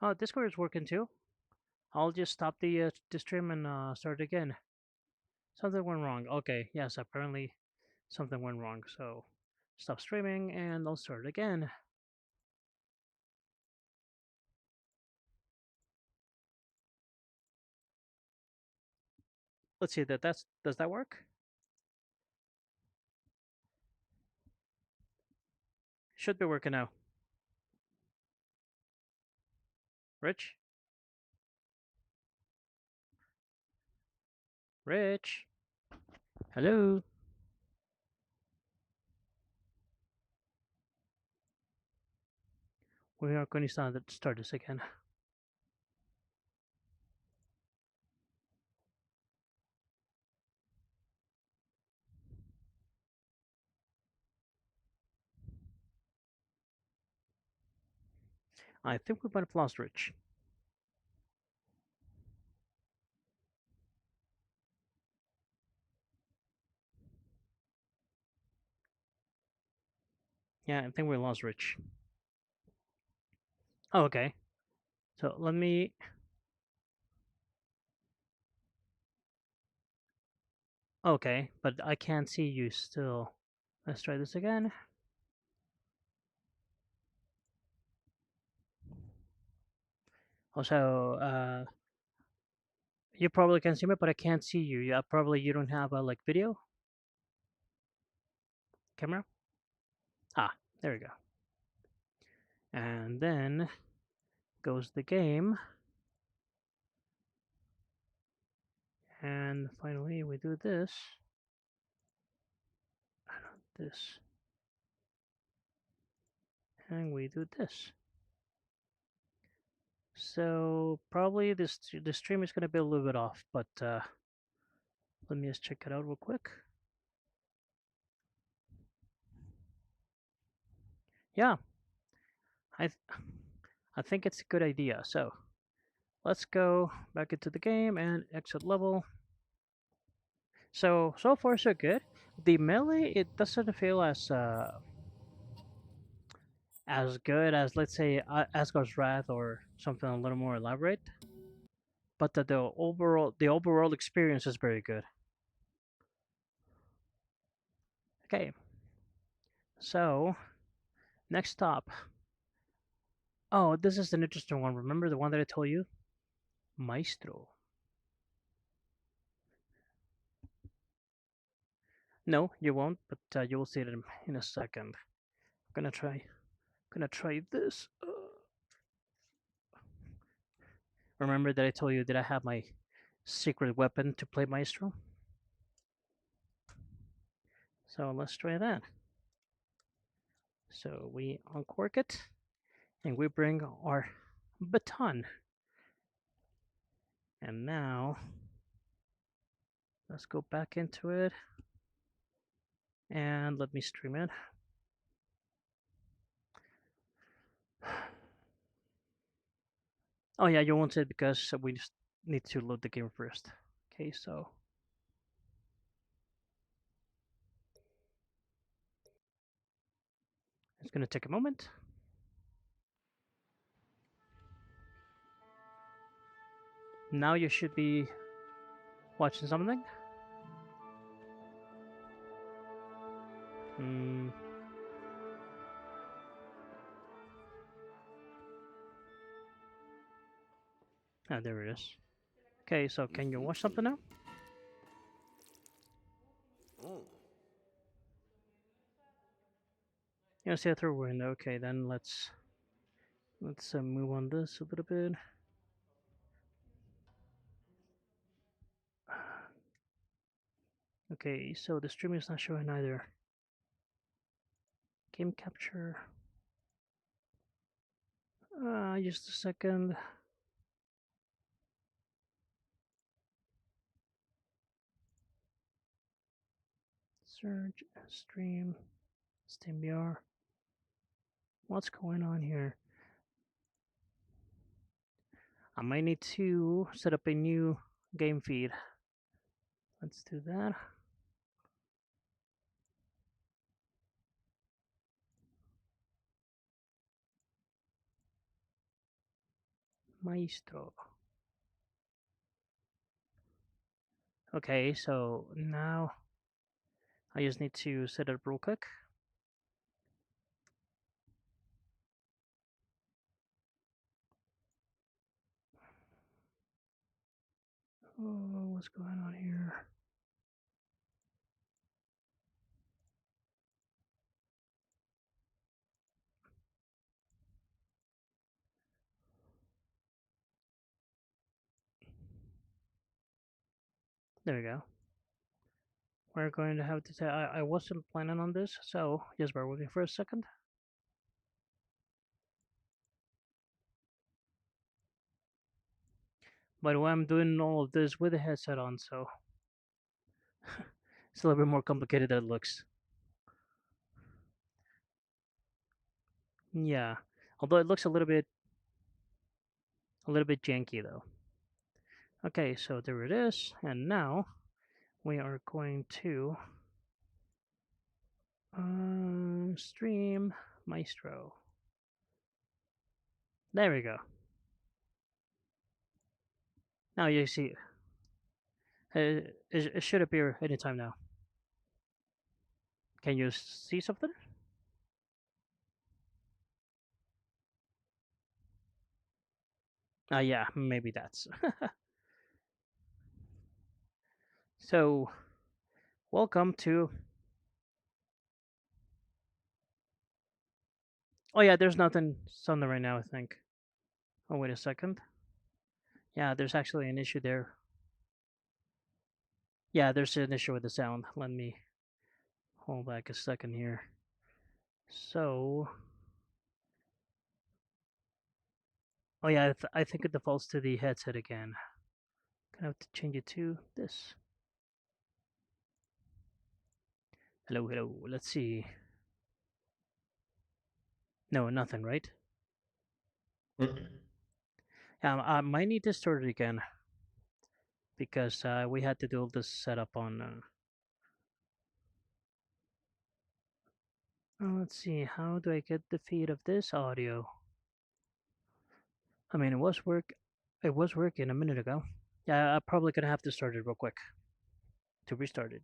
Oh, Discord is working too. I'll just stop the stream and start again. Something went wrong. Okay, yes, apparently something went wrong. So stop streaming and I'll start again. Let's see does that work? Should be working now. Rich? Rich? Hello? We are going to start this again. I think we might have lost Rich. Yeah, I think we lost Rich. Oh, okay. So let me... Okay, but I can't see you still. Let's try this again. Also, you probably can see me, but I can't see you. Yeah, probably you don't have a like video camera. Ah, there we go. And then goes the game. And finally we do this. This. And we do this. So probably the stream is going to be a little bit off, but let me just check it out real quick. Yeah, I think it's a good idea. So let's go back into the game and exit level. So far so good. The melee, it doesn't feel as good as, let's say, Asgard's Wrath or something a little more elaborate. But the overall experience is very good. Okay. So next stop. Oh, this is an interesting one. Remember the one that I told you? Maestro. No, you won't, but you will see it in a second. I'm gonna try this. Remember that I told you that I have my secret weapon to play Maestro? So let's try that. So we uncork it, and we bring our baton. And now, let's go back into it. And let me stream it. Oh yeah, you won't see it because we just need to load the game first. Okay, so it's gonna take a moment. Now you should be watching something. Ah, there it is. Okay, so can you watch something now? You see it through window. Okay, then let's move on this a little bit. Okay, so the stream is not showing either. Game capture. Just a second. Search, stream, SteamVR. What's going on here? I might need to set up a new game feed. Let's do that. Maestro. Okay, so now I just need to set it real quick. Oh, what's going on here? There we go. We're going to have to say I wasn't planning on this, so just bear with me for a second. By the way, I'm doing all of this with the headset on, so it's a little bit more complicated than it looks. Yeah, although it looks a little bit janky though. Okay, so there it is, and now we are going to stream Maestro. There we go. Now you see, it should appear anytime now. Can you see something? Yeah, maybe that's. So, welcome to. Oh yeah, there's nothing Sunday right now, I think. Oh wait a second. Yeah, there's actually an issue there. Yeah, there's an issue with the sound. Let me hold back a second here. So, oh yeah, I think it defaults to the headset again. Gonna have to change it to this. Hello, hello. Let's see. No, nothing, right? I might need to start it again because we had to do this setup on. Let's see. How do I get the feed of this audio? I mean, it was working a minute ago. Yeah, I'm probably gonna have to start it real quick to restart it.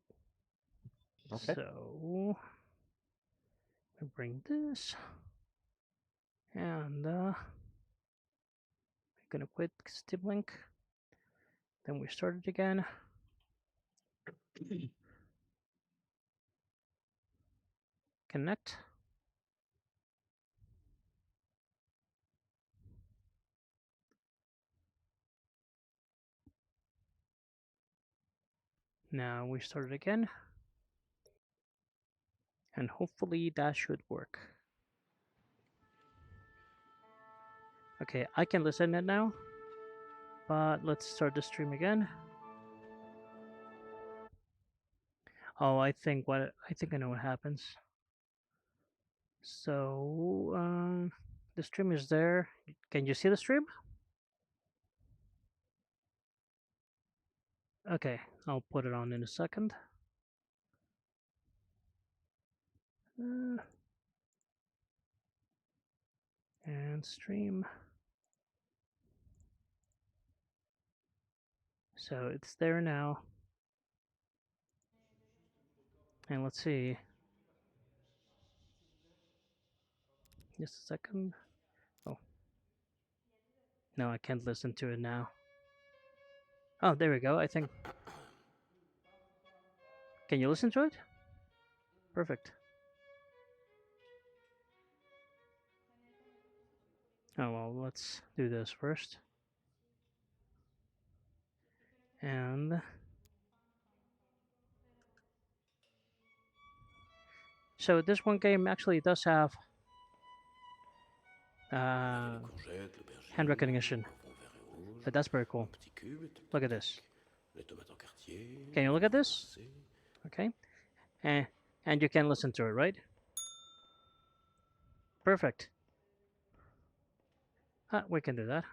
Okay. So I bring this, and I'm gonna quit Steam Link. Then we start it again. Connect. Now we start it again. And hopefully that should work. Okay, I can listen it now. But let's start the stream again. Oh, I think I know what happens. So the stream is there. Can you see the stream? Okay, I'll put it on in a second. And stream. So it's there now. And let's see. Just a second. Oh. No, I can't listen to it now. Oh, there we go. I think. Can you listen to it? Perfect. Oh well, let's do this first. And so this one game actually does have hand recognition. So that's very cool. Look at this. Can you look at this? Okay. And you can listen to it, right? Perfect. We can do that.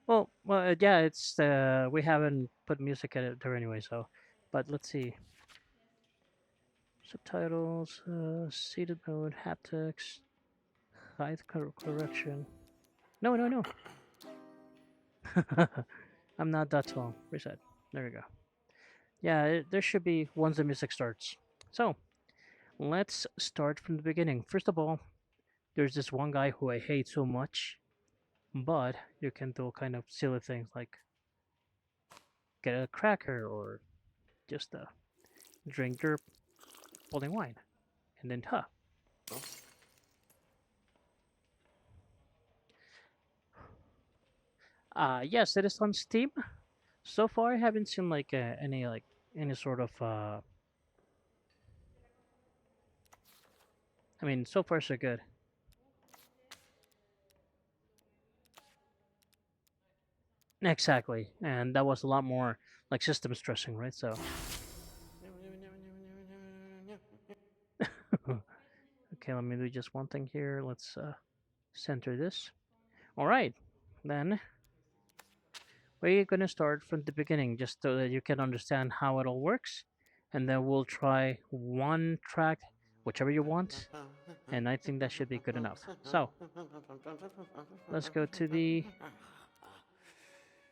Well, yeah. It's we haven't put music in it there anyway, so. But let's see. Subtitles, seated mode, haptics, height correction. No, no, no. I'm not that tall. Reset. There we go. Yeah, there should be once the music starts. So, let's start from the beginning. First of all, there's this one guy who I hate so much, but you can do kind of silly things like get a cracker or just drink your boiling wine, and then yes, it is on Steam. So far, I haven't seen like any sort of I mean, so far so good. Exactly, and that was a lot more like system stressing, right? So. Okay, let me do just one thing here. Let's center this. All right, then we're gonna start from the beginning, just so that you can understand how it all works, and then we'll try one track, whichever you want, and I think that should be good enough. So let's go to the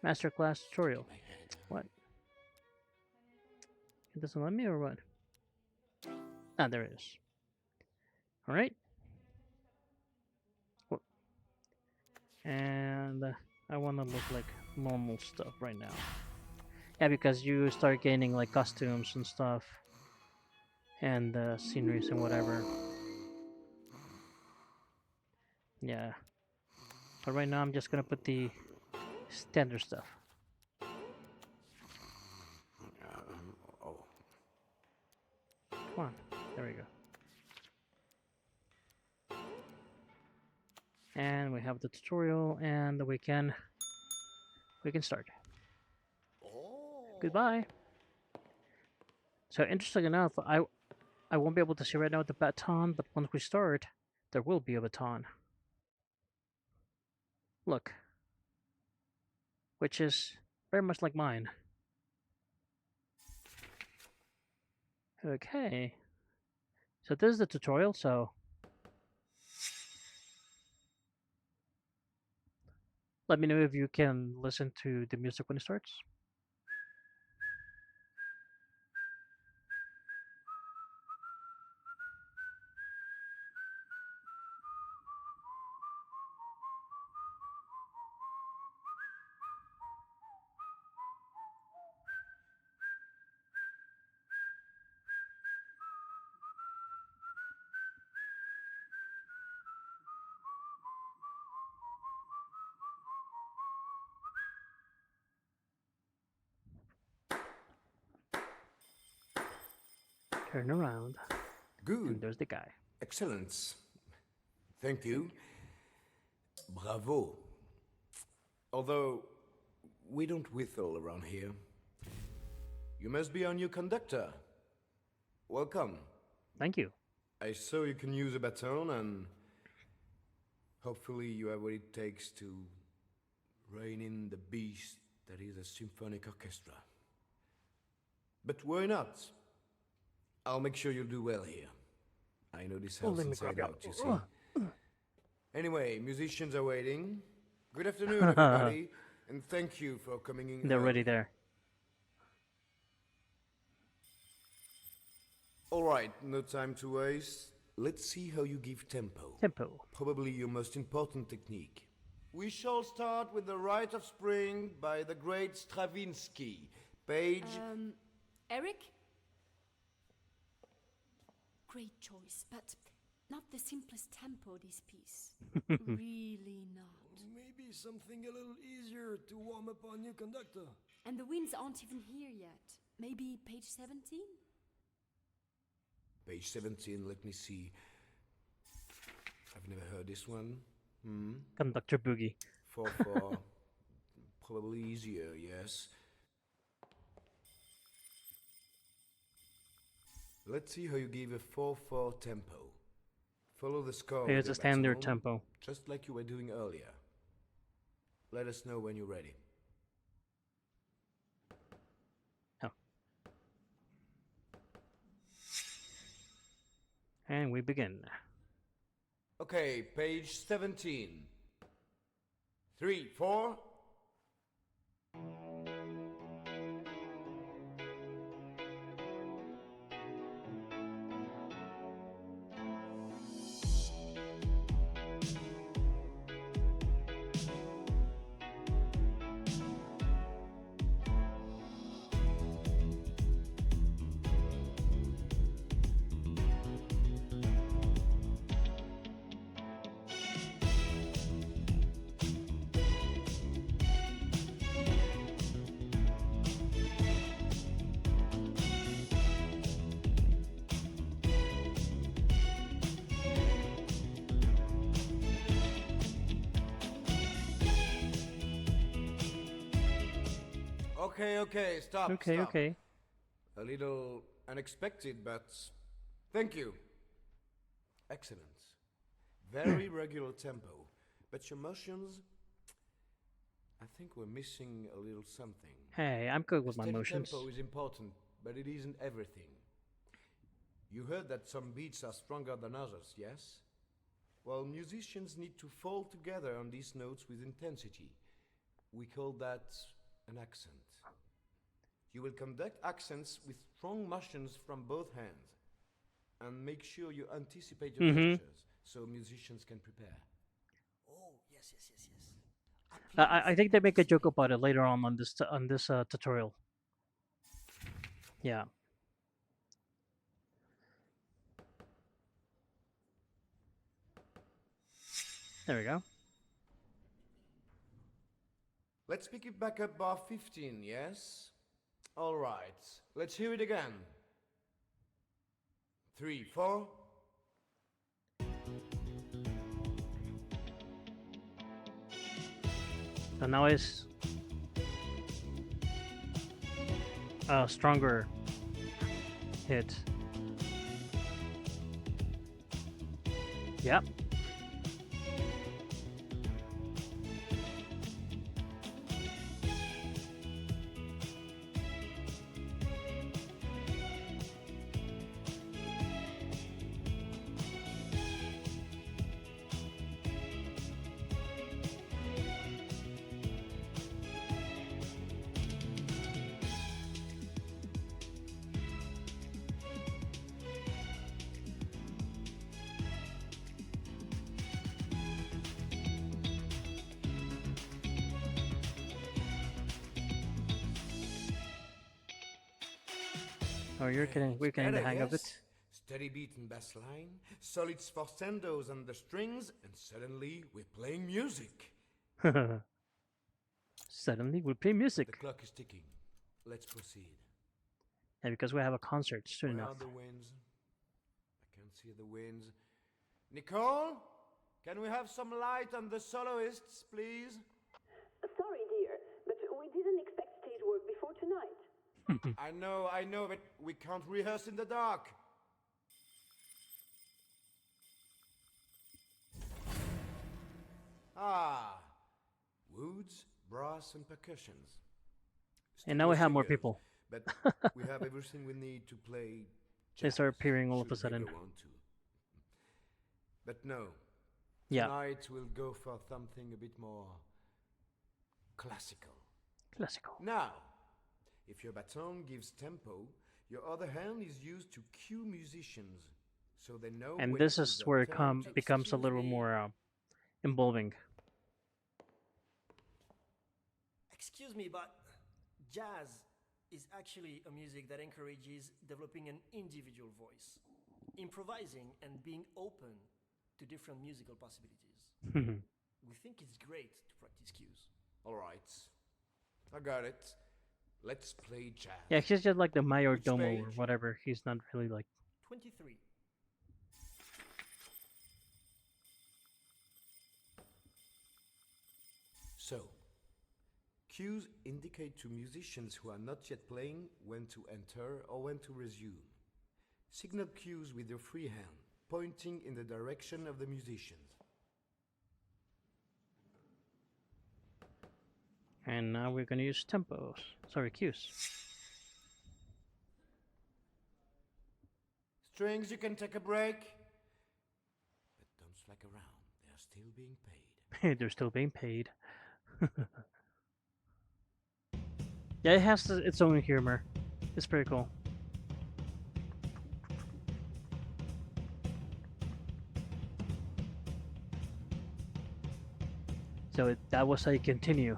masterclass tutorial. What? It doesn't let me, or what? Ah, there it is. All right. And I want to look like normal stuff right now. Yeah, because you start gaining like costumes and stuff, and sceneries and whatever. Yeah. But right now I'm just gonna put the standard stuff. Come on. There we go. And we have the tutorial, and we can start. Goodbye. So interesting enough, I won't be able to see right now the baton, but once we start, there will be a baton. Look. Which is very much like mine. Okay. So this is the tutorial, so let me know if you can listen to the music when it starts. Turn around. Good. And there's the guy. Excellent. Thank you. Bravo. Although, we don't whistle around here. You must be our new conductor. Welcome. Thank you. I saw you can use a baton, and hopefully you have what it takes to rein in the beast that is a symphonic orchestra. But why not? I'll make sure you'll do well here. I know this helps inside out, you see. Anyway, musicians are waiting. Good afternoon, everybody, and thank you for coming in. They're already there. All right, no time to waste. Let's see how you give tempo. Tempo. Probably your most important technique. We shall start with the Rite of Spring by the great Stravinsky. Page. Eric? Great choice, but not the simplest tempo, this piece. Really not. Maybe something a little easier to warm up our new conductor. And the winds aren't even here yet. Maybe page 17? Page 17, let me see. I've never heard this one. Conductor Boogie. 4/4. Probably easier, yes. Let's see how you give a 4/4 tempo. Follow the score. Here's with a the standard baton, tempo. just like you were doing earlier. Let us know when you're ready. And we begin. Okay, page 17. 3, 4. Okay, stop. Okay, stop. okay. A little unexpected, but thank you. Excellent. Very regular tempo. But your motions, I think we're missing a little something. Hey, I'm good with my Steady motions. tempo is important, but it isn't everything. You heard that some beats are stronger than others, yes? Well, musicians need to fall together on these notes with intensity. We call that an accent. You will conduct accents with strong motions from both hands. And make sure you anticipate your gestures so musicians can prepare. Oh, yes. I think they make a joke about it later on this tutorial. Yeah. There we go. Let's pick it back up bar 15, yes? All right, let's hear it again. 3, 4. So now it's a stronger hit. Yep. Oh, we're getting the Better, hang of yes? it. Steady beat and bass line, solid sforcendos on the strings, and suddenly we're playing music. Suddenly we play The music. clock is ticking. Let's proceed. Yeah, because we have a concert soon Where enough. are the winds? I can't see the winds. Nicole, can we have some light on the soloists, please? Sorry, dear, but we didn't expect stage work before tonight. I know, but we can't rehearse in the dark. Ah, woods, brass, and percussions. And now we have more Singers, people. But we have everything we need to play. They start jazz, appearing all of a should we sudden. go on to. But no. Yeah. Tonight we'll go for something a bit more classical. Classical. Now, if your baton gives tempo, Your other hand is used to cue musicians, so they know. And when this it is is their where it turn to- becomes a little Excuse me. more involving. Excuse me, but jazz is actually a music that encourages developing an individual voice, improvising, and being open to different musical possibilities. We think it's great to practice cues. All right, I got it. Let's play jazz. Yeah, he's just like the mayordomo or page? whatever. He's not really like. 23. So, cues indicate to musicians who are not yet playing when to enter or when to resume. Signal cues with your free hand, pointing in the direction of the musicians. And now we're gonna use tempos. Sorry, cues. Strings, you can take a break. But don't slack around. They are still being paid. They're still being paid. Yeah, it has its own humor. It's pretty cool. So that was a continue.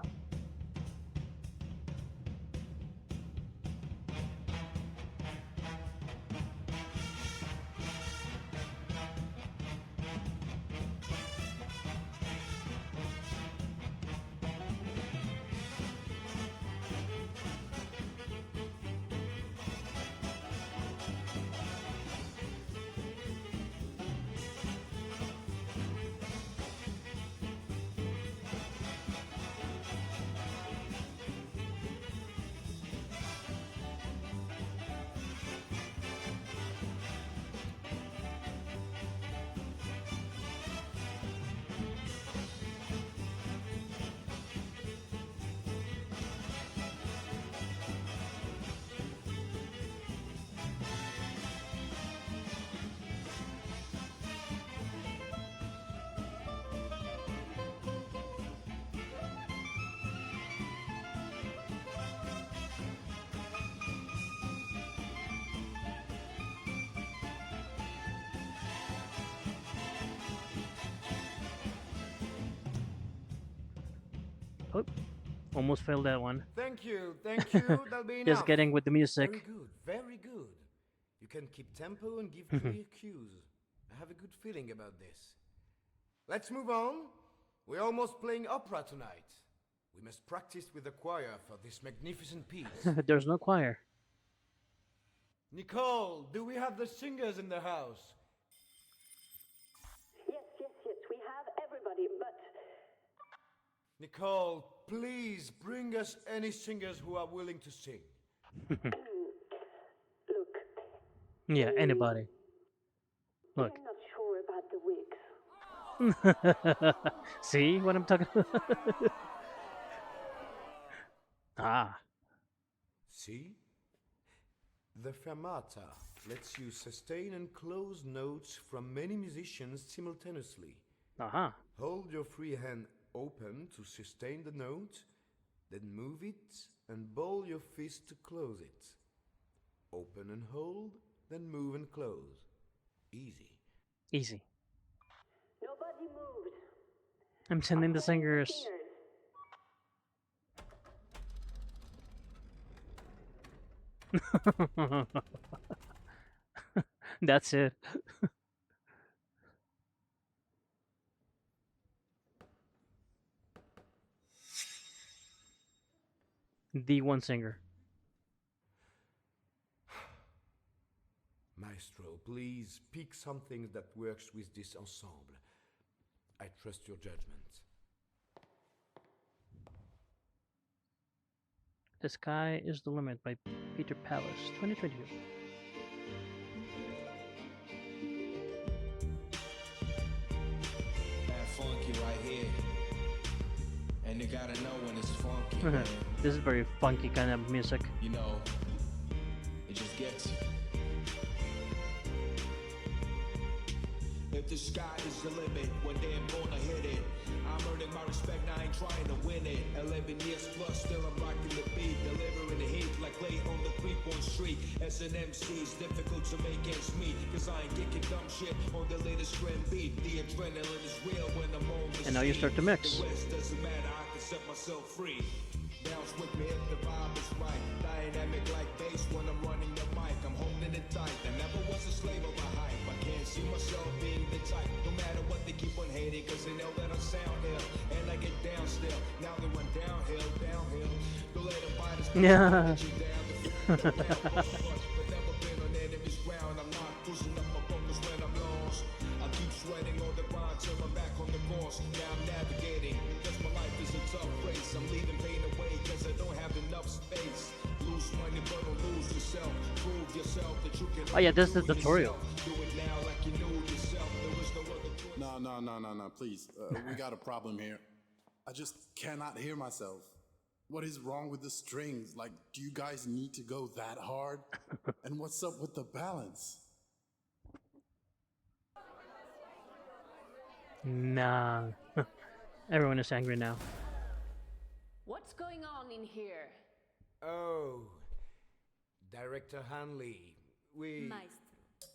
Oh, almost failed that one. Thank you, thank you. That'll be enough. Just getting with the music. Very good, very good. You can keep tempo and give clear cues. I have a good feeling about this. Let's move on. We're almost playing opera tonight. We must practice with the choir for this magnificent piece. There's no choir. Nicole, do we have the singers in the house? Yes, we have everybody, but Nicole, please bring us any singers who are willing to sing. look, Yeah, anybody. Look. I'm not sure about the wigs. See what I'm talking about? Ah. See? The fermata lets you sustain and close notes from many musicians simultaneously. Uh-huh. Hold your free hand open to sustain the note, then move it and ball your fist to close it. Open and hold, then move and close. Easy. Easy. Nobody moved. I'm sending the singers. That's it. The one singer. Maestro, please pick something that works with this ensemble. I trust your judgment. The Sky is the Limit by Peter Palace, 2022. That funky right here. And you gotta know when it's funky, man. This is very funky kind of music. You know, it just gets you. If the sky is the limit, one day I'm gonna hit it. I'm earning my respect, I ain't trying to win it. 11 years plus, still I'm rocking the beat, delivering the heat like late on the 3-point street. street. As an MC, it's difficult to make ends meet, cause I ain't kicking dumb shit on the latest trend beat. The adrenaline is real when I'm on the And now you start to mix. The rest doesn't matter, I can set myself free. Bounce with me if the vibe is right. Dynamic like bass when I'm running the mic. I'm holding it tight. I never was a slave of a hype. I can't see myself being the type. No matter what they keep on hating, cause they know that I sound ill. And I get down still. Now they run downhill, downhill. Don't let them bite us. Yeah. But never been on enemy's ground. I'm not pushing up my focus when I'm lost. I keep sweating on the grind till I'm back on the course. Now I'm navigating, cause my life is a tough race. I'm leaving pain away cause I don't have enough space. Lose money but don't lose yourself. Prove yourself that you can. Oh yeah, this is the tutorial. Do it now like you knew yourself. There was no other choice. No, please. We got a problem here. I just cannot hear myself. What is wrong with the strings? Like, do you guys need to go that hard? And what's up with the balance? Nah. Everyone is angry now. What's going on in here? Oh, Director Hanley, we... Maestro,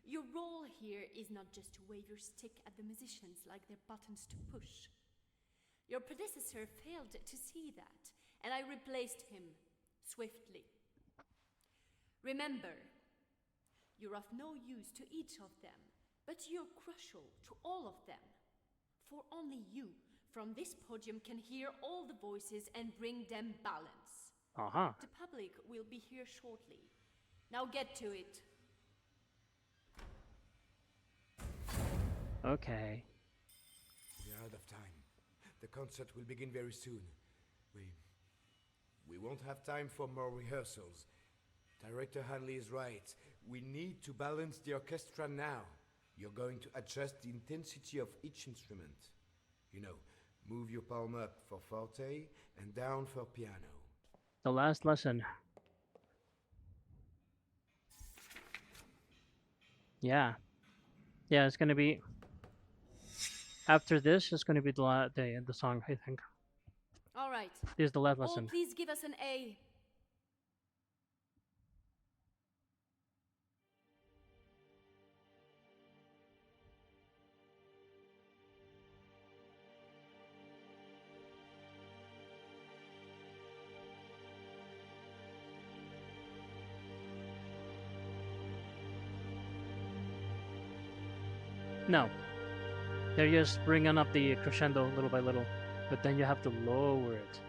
your role here is not just to wave your stick at the musicians like they're buttons to push. Your predecessor failed to see that, and I replaced him swiftly. Remember, you're of no use to each of them, but you're crucial to all of them. For only you, from this podium, can hear all the voices and bring them balance. Uh-huh. The public will be here shortly. Now get to it. Okay. We're out of time. The concert will begin very soon. We won't have time for more rehearsals. Director Hanley is right. We need to balance the orchestra now. You're going to adjust the intensity of each instrument. You know, move your palm up for forte and down for piano. The last lesson. Yeah. Yeah, it's gonna be... After this, it's gonna be the song, I think. All right. This is the last Oh, lesson. please give us an A. No. They're just bringing up the crescendo little by little, but then you have to lower it.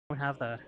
don't have that.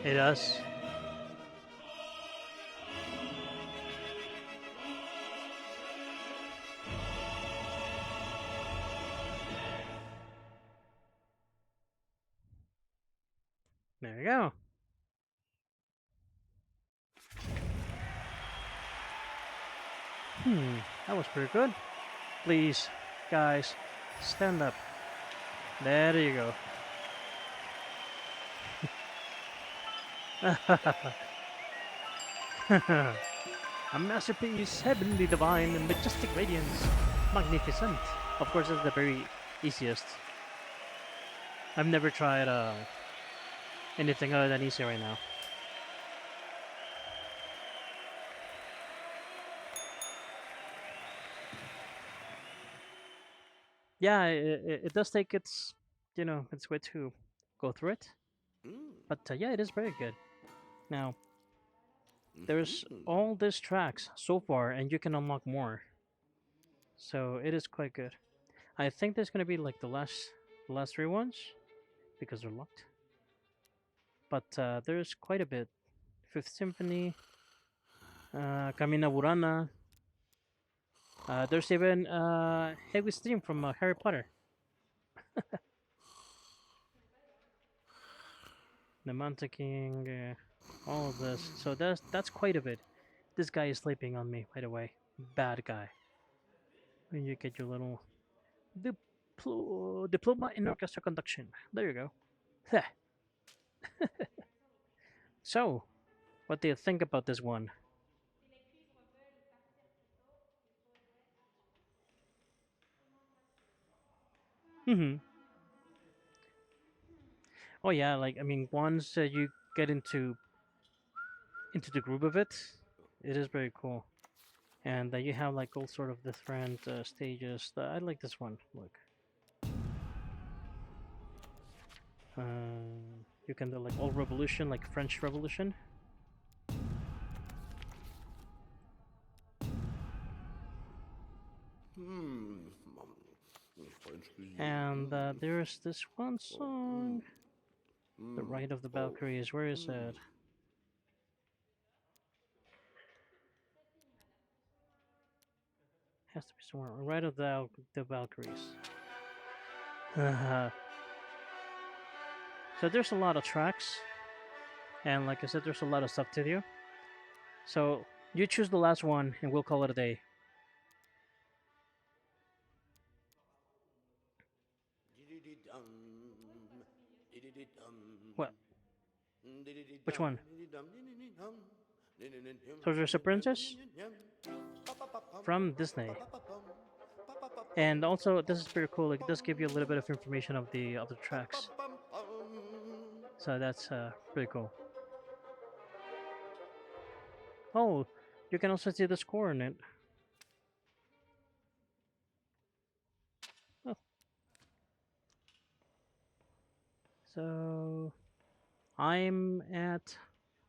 It does. There you go. That was pretty good. Please, guys, stand up. There you go. A masterpiece, heavenly, divine, and majestic radiance. Magnificent. Of course, it's the very easiest. I've never tried anything other than easy right now. Yeah, it does take its, its way to go through it. But yeah, it is very good. Now, there's all these tracks so far, and you can unlock more. So it is quite good. I think there's gonna be like the last three ones because they're locked. But there's quite a bit. Fifth Symphony, Camina Burana. There's even Heavy Stream from Harry Potter. The Manta King, all of this. So that's quite a bit. This guy is sleeping on me, by the way. Bad guy. When you get your little diploma in orchestra conduction. There you go. So, what do you think about this one? Oh yeah, like I mean, once you get into the groove of it, it is very cool. And you have like all sort of different stages. I like this one. Look, you can do like all revolution, like French Revolution. And there's this one song, The Rite of the Valkyries. Where is it? Has to be somewhere right of the Valkyries. So there's a lot of tracks, and like I said, there's a lot of stuff to do. So you choose the last one, and we'll call it a day. What? Which one? So there's a princess from Disney, and also this is pretty cool. Like, it does give you a little bit of information of the tracks. So that's pretty cool. Oh, you can also see the score in it. Oh. So I'm at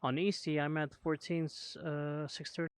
on EC. I'm at 14 630.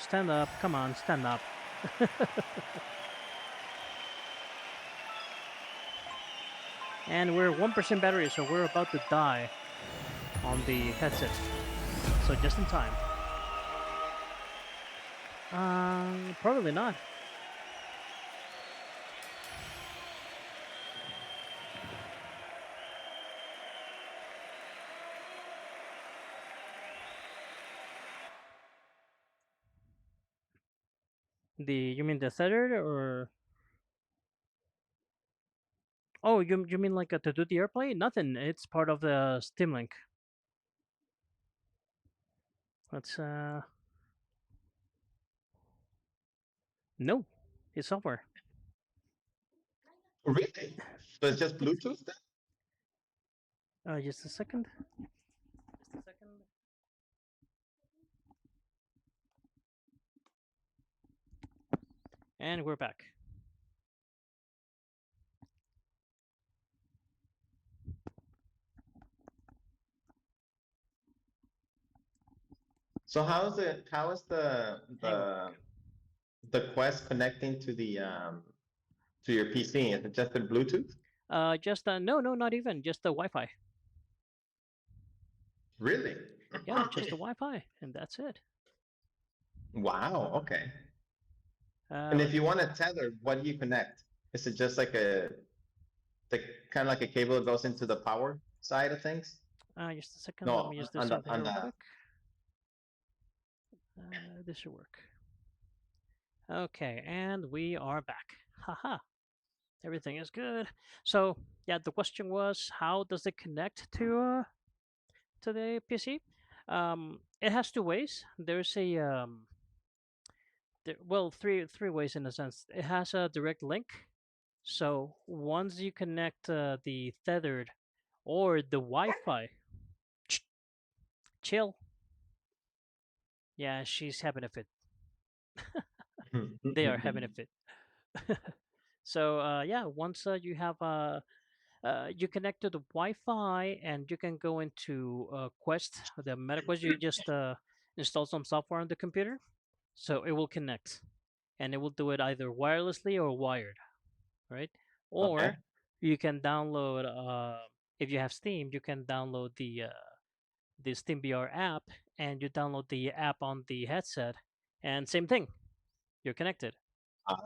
stand up. Come on, stand up. And we're 1% battery, so we're about to die on the headset. So just in time. Probably not. You mean the tethered or? Oh, you mean like to do the airplane? Nothing. It's part of the Steam Link. Let's No, it's software. Really? So it's just Bluetooth then? Just a second. Just a second. And we're back. So how is the Quest connecting to the to your PC? Is it just the Bluetooth? Just no, not even. Just the Wi-Fi. Really? Yeah, just the Wi-Fi, and that's it. Wow. Okay. And if you want to tether, what do you connect? Is it just like kind of like a cable that goes into the power side of things? Just a second. No, Let me just do something here real quick. This should work. Okay, and we are back. Haha. Everything is good. So yeah, the question was, how does it connect to the PC? It has two ways. There's a well, three ways in a sense. It has a direct link. So once you connect the tethered or the Wi-Fi, chill. Yeah, she's having a fit. They are having a fit. So yeah, once you have you connect to the Wi-Fi and you can go into Quest, the MetaQuest. You just install some software on the computer, so it will connect, and it will do it either wirelessly or wired, right? Or Okay. you can download. If you have Steam, you can download the Steam VR app, and you download the app on the headset, and same thing, you're connected.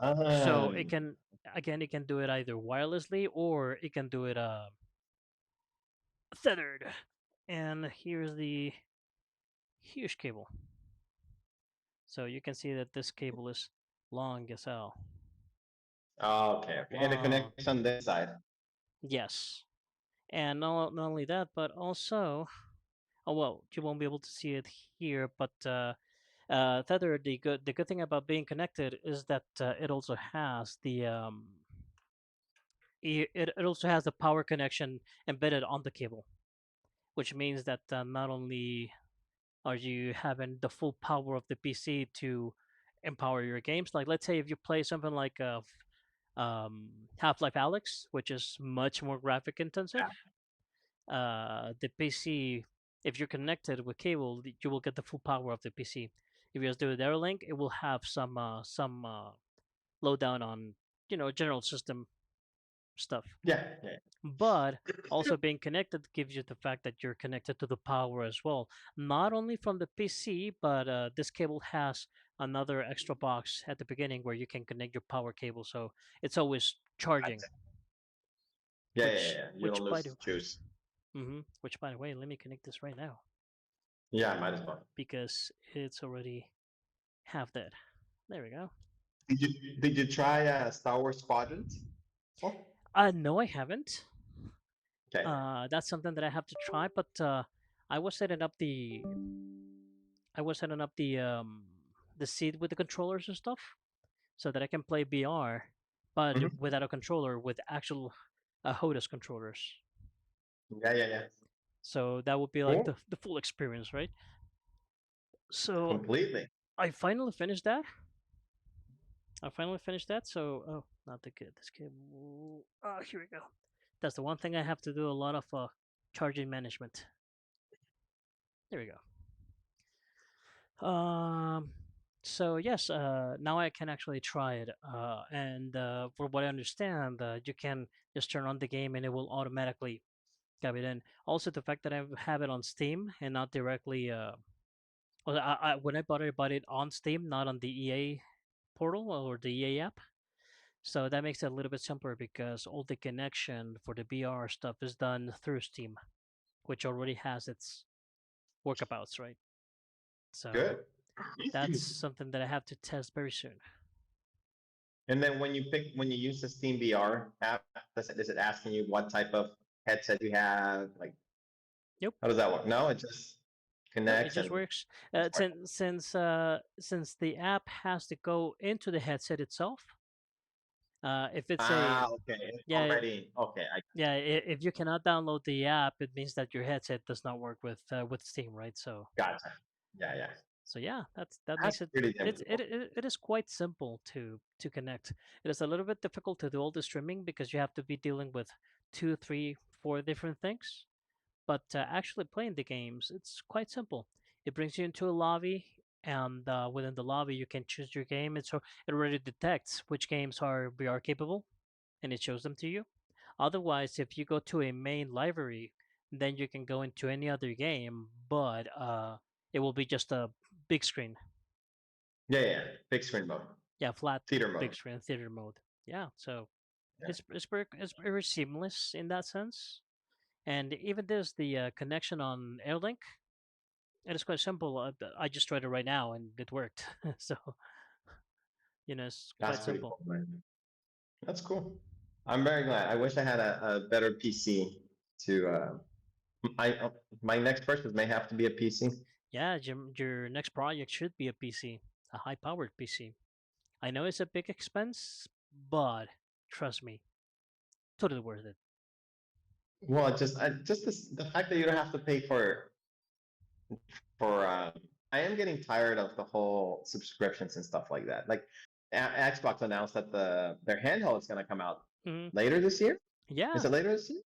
So it can it can do it either wirelessly or it can do it tethered. And here's the huge cable. So you can see that this cable is long as hell. Oh, okay. And it connects on this side. Yes. And not only that, but also, oh well, you won't be able to see it here, but tethered. The good thing about being connected is that it also has it also has the power connection embedded on the cable, which means that not only are you having the full power of the PC to empower your games, like let's say if you play something like Half-Life Alyx, which is much more graphic intensive, the PC, if you're connected with cable, you will get the full power of the PC. If you just do a link, it will have some lowdown on general system stuff. Yeah. But also being connected gives you the fact that you're connected to the power as well, not only from the PC, but this cable has another extra box at the beginning where you can connect your power cable, so it's always charging. Yeah. You don't lose juice. Which, by the way, let me connect this right now. Yeah, might as well. Because it's already half dead. There we go. Did you try Star Wars Squadrons? No, I haven't. Okay. That's something that I have to try, but I was setting up the seat with the controllers and stuff, so that I can play VR, but without a controller, with actual HOTAS controllers. Yeah. So that would be like the full experience, right? So completely. I finally finished that. So not the good. This cable. Oh, here we go. That's the one thing I have to do a lot of charging management. There we go. So yes, now I can actually try it. And for what I understand, you can just turn on the game and it will automatically get it in. Also, the fact that I have it on Steam and not directly. Well, when I bought it on Steam, not on the EA portal or the EA app. So that makes it a little bit simpler because all the connection for the VR stuff is done through Steam, which already has its workabouts, right? So Good. that's something that I have to test very soon. And then when you use the Steam VR app, is it asking you what type of headset you have? Like, Nope. how does that work? No, it just No, it connects just and works. it's working. Since the app has to go into the headset itself. If it's a Okay, it's yeah already okay. yeah if you cannot download the app, it means that your headset does not work with Steam, right? So Gotcha. Yeah. so yeah, that That's makes it pretty it's simple. it is quite simple to connect. It is a little bit difficult to do all the streaming because you have to be dealing with two, three, four different things. But actually playing the games, it's quite simple. It brings you into a lobby, and within the lobby, you can choose your game. It already detects which games are VR capable, and it shows them to you. Otherwise, if you go to a main library, then you can go into any other game, but it will be just a big screen. Yeah. Big screen mode. Yeah, flat Theater big mode. screen theater mode. Yeah, so Yeah. it's very seamless in that sense. And even there's the connection on Airlink. It is quite simple. I just tried it right now and it worked. So it's That's quite pretty simple. cool, man. That's cool. I'm very glad. I wish I had a better PC to my next purchase may have to be a PC. Yeah, your next project should be a PC, a high-powered PC. I know it's a big expense, but trust me, totally worth it. Well, just the fact that you don't have to pay for I am getting tired of the whole subscriptions and stuff like that. Like Xbox announced that their handheld is going to come out Mhm. later this year. Yeah, Is it later this year?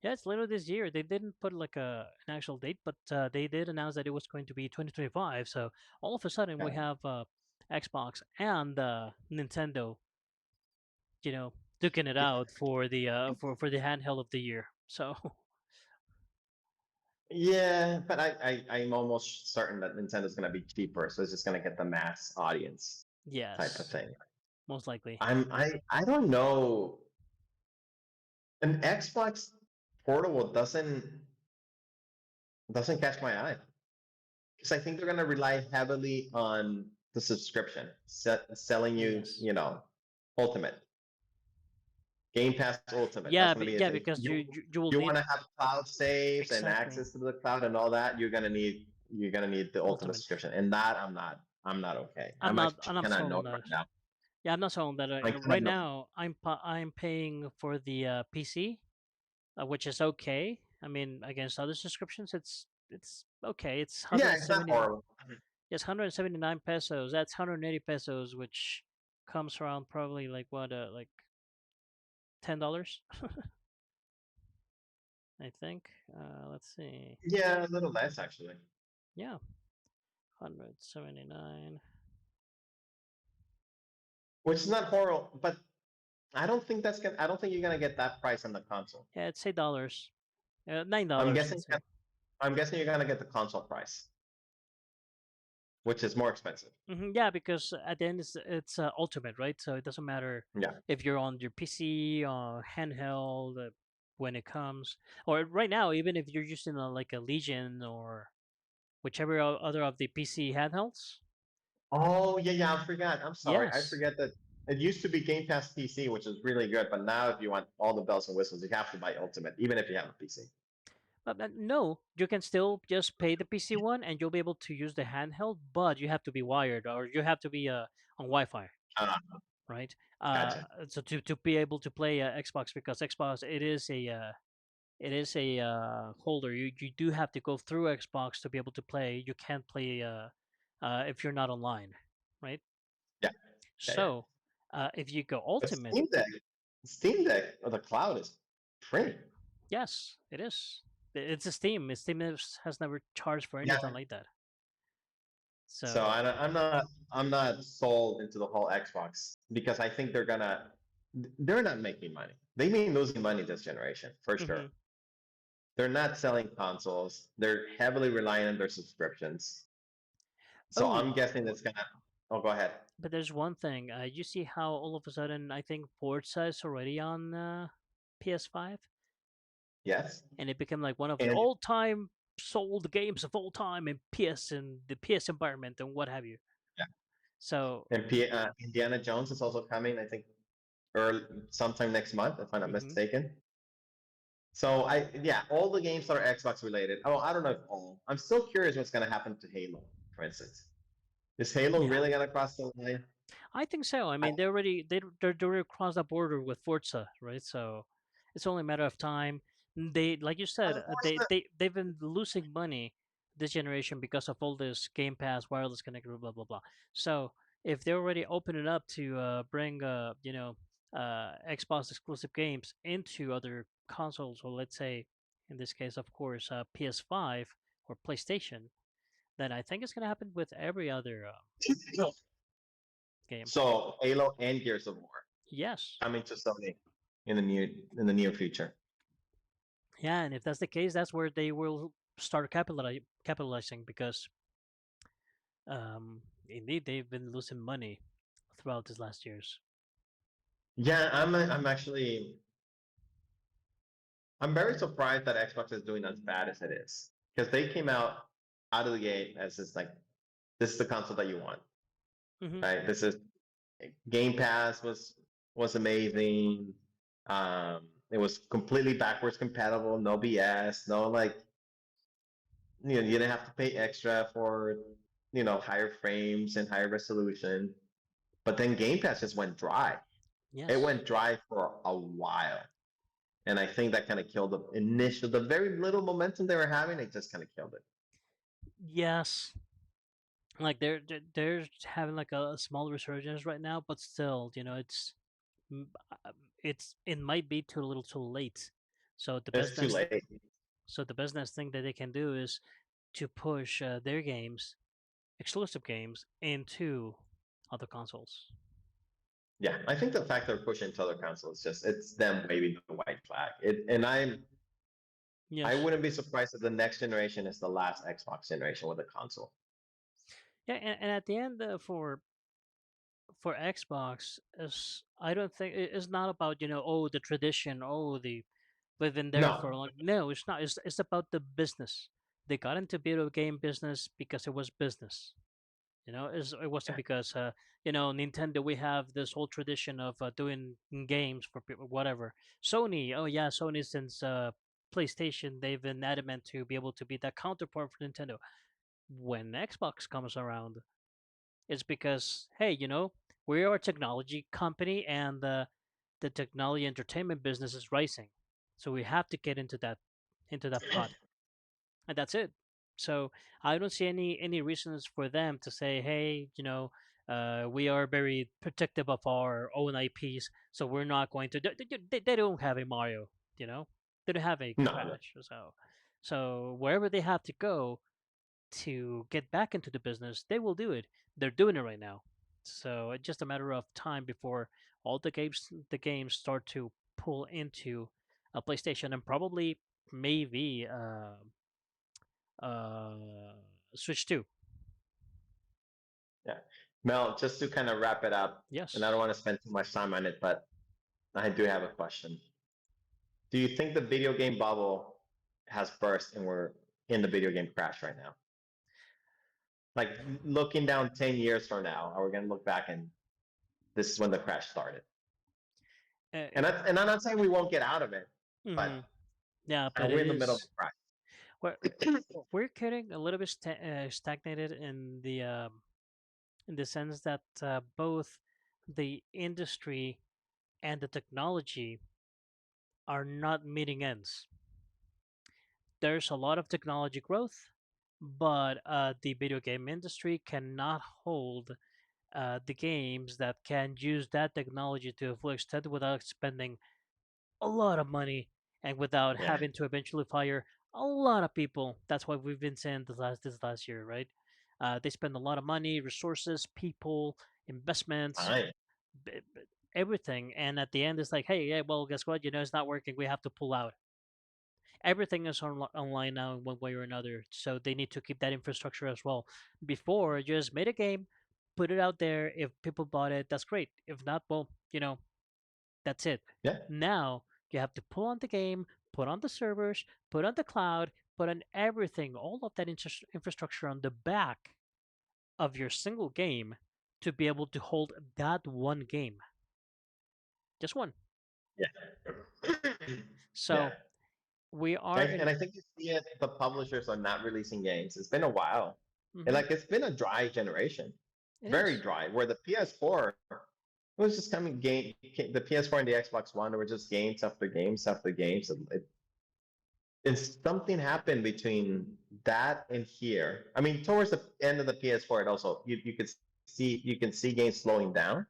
yeah, it's later this year. They didn't put like an actual date, but they did announce that it was going to be 2025. So all of a sudden, we Yeah. have Xbox and Nintendo, duking it Yeah. out for the for the handheld of the year. So Yeah, but I'm almost certain that Nintendo's going to be cheaper, so it's just going to get the mass audience type of yes, thing. most likely. I don't know. An Xbox portable doesn't catch my eye because I think they're going to rely heavily on the subscription, selling you, Yes. Ultimate Game Pass Ultimate. That's Yeah, going to be a yeah, thing. because you will You need want to have cloud saves and exactly access to the cloud and all that. You're gonna need the ultimate ultimate. subscription, and that I'm not okay. I'm not I'm not Kind of sold know on right that. now. Yeah, I'm not sold on that. I kind of Right know. now, I'm paying for the PC, which is okay. I mean, against other subscriptions, it's okay. It's Yeah, it's not 179. horrible. Yes, 179 pesos. That's 180 pesos, which comes around probably like what, like $10, I think. Let's see. Yeah, a little less actually. Yeah, 179. Which is not horrible, but I don't think you're gonna get that price on the console. Yeah, it's $8. $9. I'm guessing. Let's say. I'm guessing you're gonna get the console price, which is more expensive. Yeah, because at the end it's ultimate, right? So it doesn't matter Yeah. if you're on your PC or handheld when it comes, or right now even if you're using like a Legion or whichever other of the PC handhelds. Oh yeah. I forgot. I'm sorry. I Yes, forget that it used to be Game Pass PC, which is really good, but now if you want all the bells and whistles, you have to buy Ultimate, even if you have a PC. but no, you can still just pay the PC one and you'll be able to use the handheld, but you have to be wired or you have to be on Wi-Fi, Uh, right? Gotcha. So to be able to play Xbox, because Xbox it is a holder. You do have to go through Xbox to be able to play. You can't play if you're not online, right? Yeah. So if you go But ultimate, Steam Deck, or the cloud is free. yes, it is. It's a Steam. Steam has never charged for Yeah, anything like that. So So I'm not sold into the whole Xbox because I think they're not making money. They mean losing money this generation for sure. hmm They're not selling consoles. They're heavily relying on their subscriptions. So oh, I'm guessing it's gonna. Oh, go ahead. but there's one thing. You see how all of a sudden I think Forza is already on PS5, Yes. and it became like one of the And all-time sold games of all time in PS and the PS environment and what have you. yeah. So, Indiana Jones is also coming. I think early sometime next month, if I'm not hmm mistaken. So yeah, all the games that are Xbox related. Oh, I don't know if all. I'm still curious what's gonna happen to Halo, for instance. Is Halo yeah, really gonna cross the line? I think so. I I, mean, they already crossed the border with Forza, right? So it's only a matter of time. They, like you said, Forza, they've been losing money this generation because of all this Game Pass, wireless connectivity, blah blah blah. So if they're already opening up to bring Xbox exclusive games into other consoles, or let's say in this case, of course, PS5 or PlayStation, then I think it's gonna happen with every other game. so Halo and Gears of War Yes. coming to Sony in the near future. Yeah, and if that's the case, that's where they will start capitalizing because indeed they've been losing money throughout these last years. Yeah, I'm very surprised that Xbox is doing as bad as it is because they came out of the gate as this like this is the console that you want, hmm right? This is Game Pass was amazing. It was completely backwards compatible, no BS, no like you didn't have to pay extra for higher frames and higher resolution. But then Game Pass just went dry. It Yes. went dry for a while. And I think that kind of killed the very little momentum they were having, it just kind of killed it. Yes. Like they're having like a small resurgence right now, but still, mm, it might be too little, too late. So the It's best too next late. so the best next thing that they can do is to push their games, exclusive games, into other consoles. Yeah, I think the fact they're pushing to other consoles just it's them waving the white flag. I Yes. wouldn't be surprised if the next generation is the last Xbox generation with a console. Yeah, and at the end, for Xbox, is I don't think it's not about the tradition, we've been there for No. a long. No, it's not. It's about the business. They got into video game business because it was business. It wasn't Yeah. because Nintendo. We have this whole tradition of doing games for people, whatever. Sony, oh yeah, Sony since PlayStation, they've been adamant to be able to be that counterpart for Nintendo. When Xbox comes around, it's because hey, we are a technology company, and the technology entertainment business is rising, so we have to get into that pot, and that's it. So I don't see any reasons for them to say, hey, we are very protective of our own IPs, so we're not going to. They don't have a Mario, they don't have a No. Crash, so wherever they have to go to get back into the business, they will do it. They're doing it right now. So it's just a matter of time before all the games start to pull into a PlayStation and probably maybe uh, Switch 2. Yeah. Mel, just to kind of wrap it up, and Yes. I don't want to spend too much time on it, but I do have a question. Do you think the video game bubble has burst and we're in the video game crash right now? Like looking down 10 years from now, are we going to look back and this is when the crash started? And I'm not saying we won't get out of it, but Yeah, are but we it in the middle of is. a crash? We're getting a little bit stagnated in the sense that both the industry and the technology are not meeting ends. There's a lot of technology growth, but the video game industry cannot hold the games that can use that technology to a full extent without spending a lot of money and without Yeah. having to eventually fire a lot of people. That's what we've been saying this last year, right? They spend a lot of money, resources, people, investments, Fine. everything, and at the end, it's like, hey, yeah, well, guess what? It's not working. We have to pull out. Everything is online now in one way or another, so they need to keep that infrastructure as well. Before, you just made a game, put it out there. If people bought it, that's great. If not, well, that's it. Yeah. Now you have to pull on the game, put on the servers, put on the cloud, put on everything, all of that infrastructure on the back of your single game to be able to hold that one game. Just one. Yeah. So Yeah. we are And I think you see it, the publishers are not releasing games. It's been a while. Mhm. And like it's been a dry generation. It Very is. dry. Where the PS4 it was just coming the PS4 and the Xbox One were just games after games after games. And something happened between that and here. I mean, towards the end of the PS4, it also you can see games slowing down.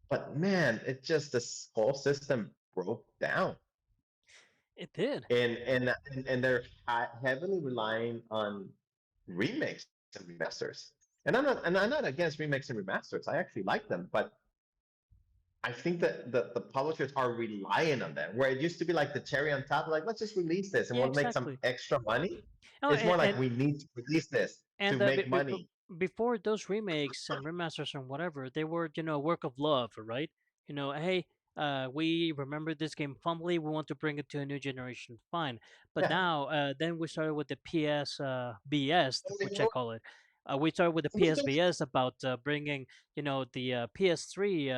But man, it just this whole system broke down. It did. And they're heavily relying on remakes and remasters. And I'm not against remakes and remasters. I actually like them, but I think that the publishers are relying on them. Where it used to be like the cherry on top, like let's just release this and Yeah, we'll make some exactly. extra money. Oh, It's more like and we need to release this to and make money. before those remakes and remasters and whatever, they were a work of love, right? Hey, we remember this game fondly. We want to bring it to a new generation. Fine, but Yeah. now then we started with the PS BS, Oh, which I call it. We started with the it was just- PSBS about bringing the PS3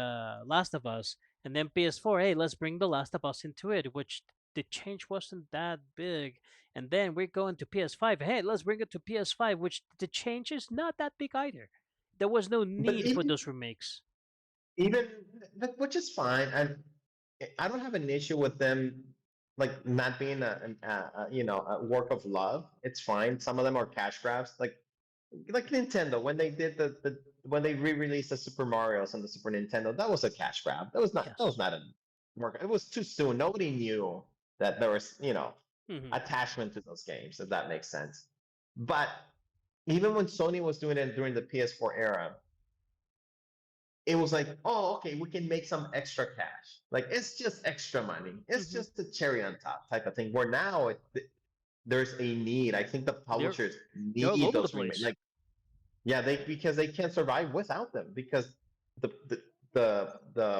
Last of Us, and then PS4. Hey, let's bring the Last of Us into it, which the change wasn't that big. And then we're going to PS5. Hey, let's bring it to PS5, which the change is not that big either. There was no need for even those remakes. which is fine. And I don't have an issue with them like not being a work of love. It's fine. Some of them are cash grabs, like Nintendo when they did when they re-released the Super Mario's on the Super Nintendo. That was a cash grab. That was not a work. It was too soon. Nobody knew that there was Mhm. attachment to those games, if that makes sense. But even when Sony was doing it during the PS4 era, it was like, oh, okay, we can make some extra cash. Like it's just extra money. It's Mhm. just the cherry on top type of thing. Where now there's a need. I think the publishers they're all need over the those remakes. place. Like, yeah, because they can't survive without them. Because the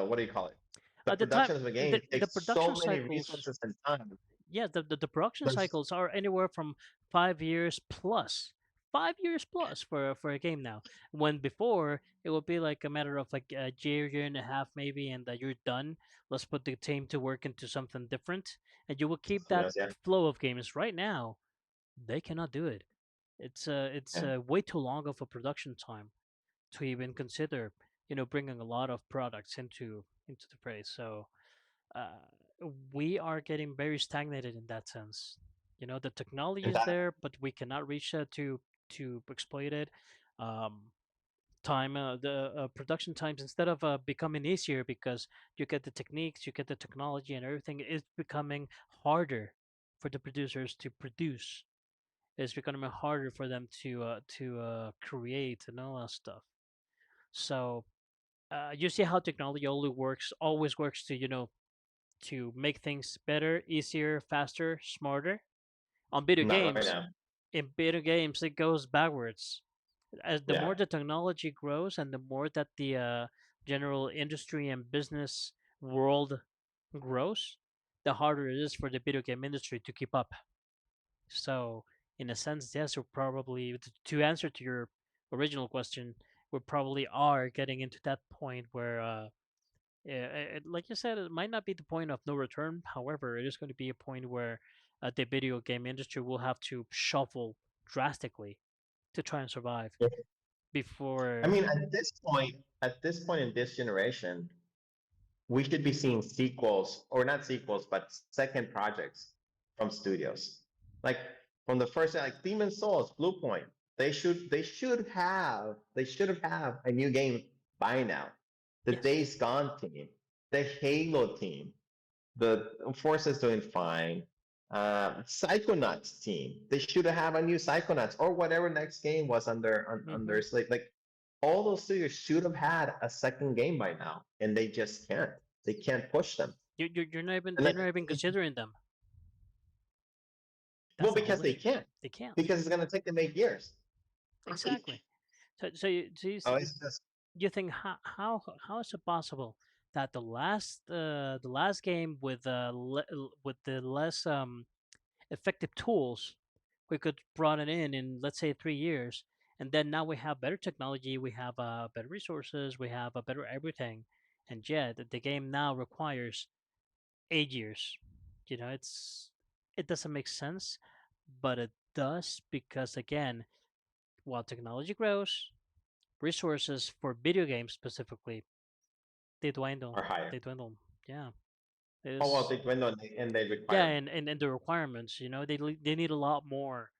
what do you call it? The At the production time, of a game the takes production so many cycles. resources and time. Yeah, the production There's cycles are anywhere from 5 years plus. 5 years plus for a game now. When before it would be like a matter of like a year and a half maybe, and that you're done. Let's put the team to work into something different, and you will keep that yes, yeah. flow of games. Right now, they cannot do it. It's Yeah. way too long of a production time to even consider bringing a lot of products into the fray. So uh, we are getting very stagnated in that sense. The technology And is that there, but we cannot reach to exploit it. Um, the production times, instead of becoming easier because you get the techniques, you get the technology, and everything is becoming harder for the producers to produce. It's becoming harder for them to create and all that stuff. So you see how technology always works to make things better, easier, faster, smarter. On video not right games, now. in video games, it goes backwards. As the Yeah. more the technology grows and the more that the general industry and business world grows, the harder it is for the video game industry to keep up. So, in a sense, yes, we're probably, to answer to your original question, we probably are getting into that point where like you said, it might not be the point of no return. However, it is going to be a point where the video game industry will have to shuffle drastically to try and survive Yeah. before. I mean, at this point in this generation, we should be seeing sequels, or not sequels, but second projects from studios. Like from the first, like Demon's Souls, Blue Point. They should have a new game by now. The Yes. Days Gone team, the Halo team, the Force is doing fine. Psychonauts team. They should have a new Psychonauts or whatever next game was under slate. Like all those studios should have had a second game by now, and they just can't. They can't push them. You're not even And they're then- not even considering them. Well, That's the because whole they issue. can't. They can't. Because it's gonna take them 8 years. Exactly. So Oh, it's just you think how is it possible that the last game with with the less effective tools we could brought it in let's say 3 years, and then now we have better technology, we have better resources, we have a better everything, and yet the game now requires 8 years. It doesn't make sense, but it does because again, while technology grows, resources for video games specifically they dwindle. are higher. They dwindle. Yeah. Oh well, It's- they dwindle and they yeah, require. and the requirements, they need a lot more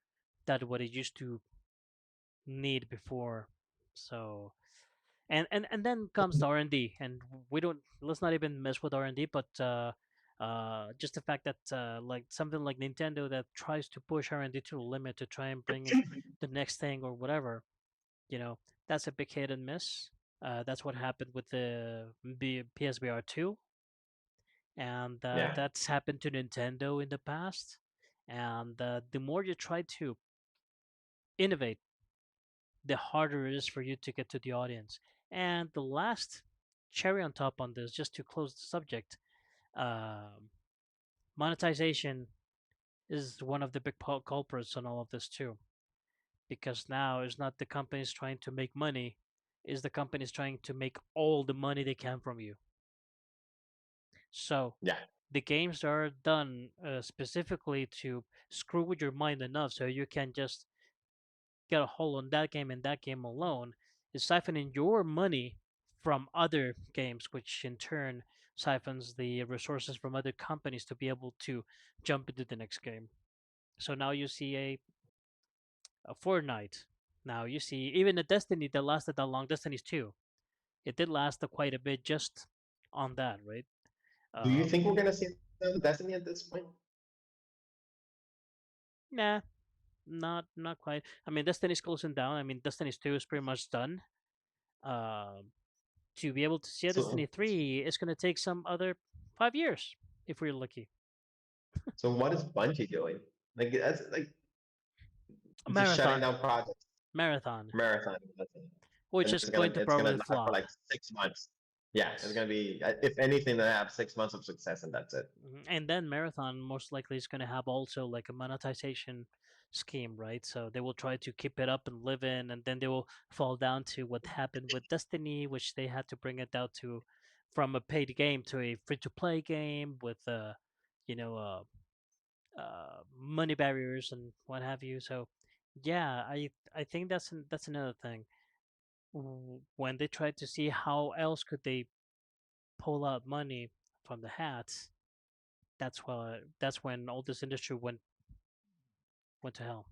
than what it used to need before. So, and then comes the R&D, and we don't let's not even mess with R&D, but just the fact that like something like Nintendo that tries to push R&D to the limit to try and bring in the next thing or whatever, that's a big hit and miss. That's what happened with the PSVR 2, and Yeah. that's happened to Nintendo in the past. And the more you try to innovate, the harder it is for you to get to the audience. And the last cherry on top on this, just to close the subject, monetization is one of the big culprits on all of this too. Because now it's not the companies trying to make money, is the companies trying to make all the money they can from you. So Yeah. the games are done specifically to screw with your mind enough so you can just get a hold on that game and that game alone, is siphoning your money from other games, which in turn siphons the resources from other companies to be able to jump into the next game. So now you see a Fortnite. Now you see even a Destiny that lasted that long, Destiny's 2. It did last quite a bit just on that, right? Do you think we're gonna see another Destiny at this point? Nah, not quite. I mean, Destiny's closing down. I mean, Destiny's 2 is pretty much done. To be able to see a So- Destiny 3, it's gonna take some other 5 years if we're lucky. So what is Bungie doing? Like that's like just Marathon. shutting down projects. Marathon, Marathon. That's it. which And is it's going to it's gonna probably last for flop. like 6 months. Yeah, it's gonna be if anything, they have 6 months of success and that's it. And then Marathon most likely is going to have also like a monetization scheme, right? So they will try to keep it up and live in, and then they will fall down to what happened with Destiny, which they had to bring it down to from a paid game to a free to play game with you know money barriers and what have you. So yeah, I think that's another thing. When they tried to see how else could they pull out money from the hats, that's when all this industry went to hell.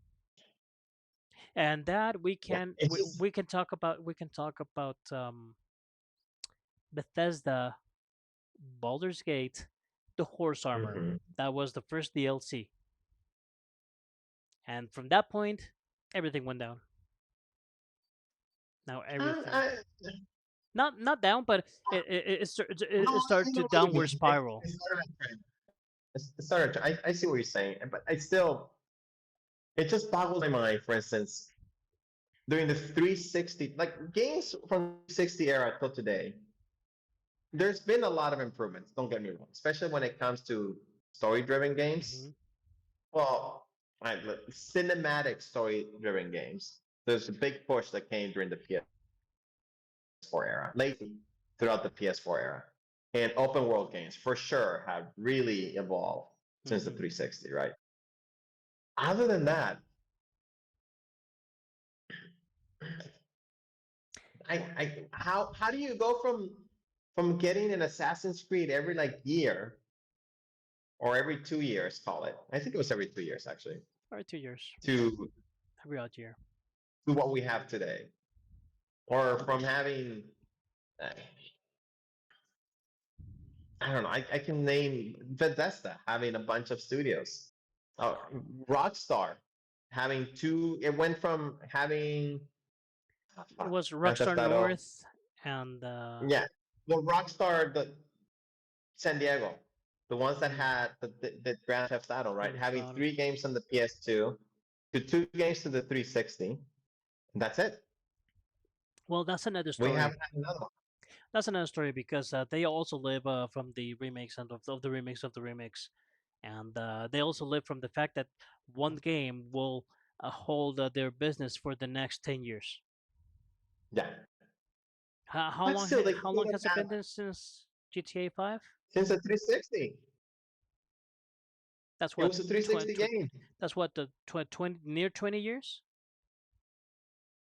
And that we Yeah, can it's just we can talk about Bethesda, Baldur's Gate, the Horse Armor. Mhm. That was the first DLC, and from that point, everything went down. Now everything, not down, but it started to downward spiral. It's sort of, I see what you're saying, but I still, it just boggles my mind. For instance, during the 360, like games from 360 era till today, there's been a lot of improvements. Don't get me wrong, especially when it comes to story-driven games. Well, cinematic story-driven games. There's a big push that came during the PS4 era, lately throughout the PS4 era. And open world games for sure have really evolved since the 360, right? Other than that, how do you go from getting an Assassin's Creed every like year or every 2 years, call it? I think it was every 2 years actually. Or 2 years. To every odd year. To what we have today, or from having. I don't know. I can name Bethesda having a bunch of studios Rockstar having two. It went from having It was Grand Theft Rockstar Auto. North and Yeah, well, Rockstar, the San Diego, the ones that had the Grand Theft Auto, right? Grand Theft Having Auto. 3 games on the PS2, to 2 games to the 360. And that's it. Well, that's another We story. haven't had another one. That's another story because they also live from the remakes and of the remakes of the remakes, and they also live from the fact that one game will hold their business for the next 10 years. Yeah. How But long? still, they How still long don't has it have been then since GTA 5? since the 360. That's It what was a 360 game. that's what the 20 near 20 years.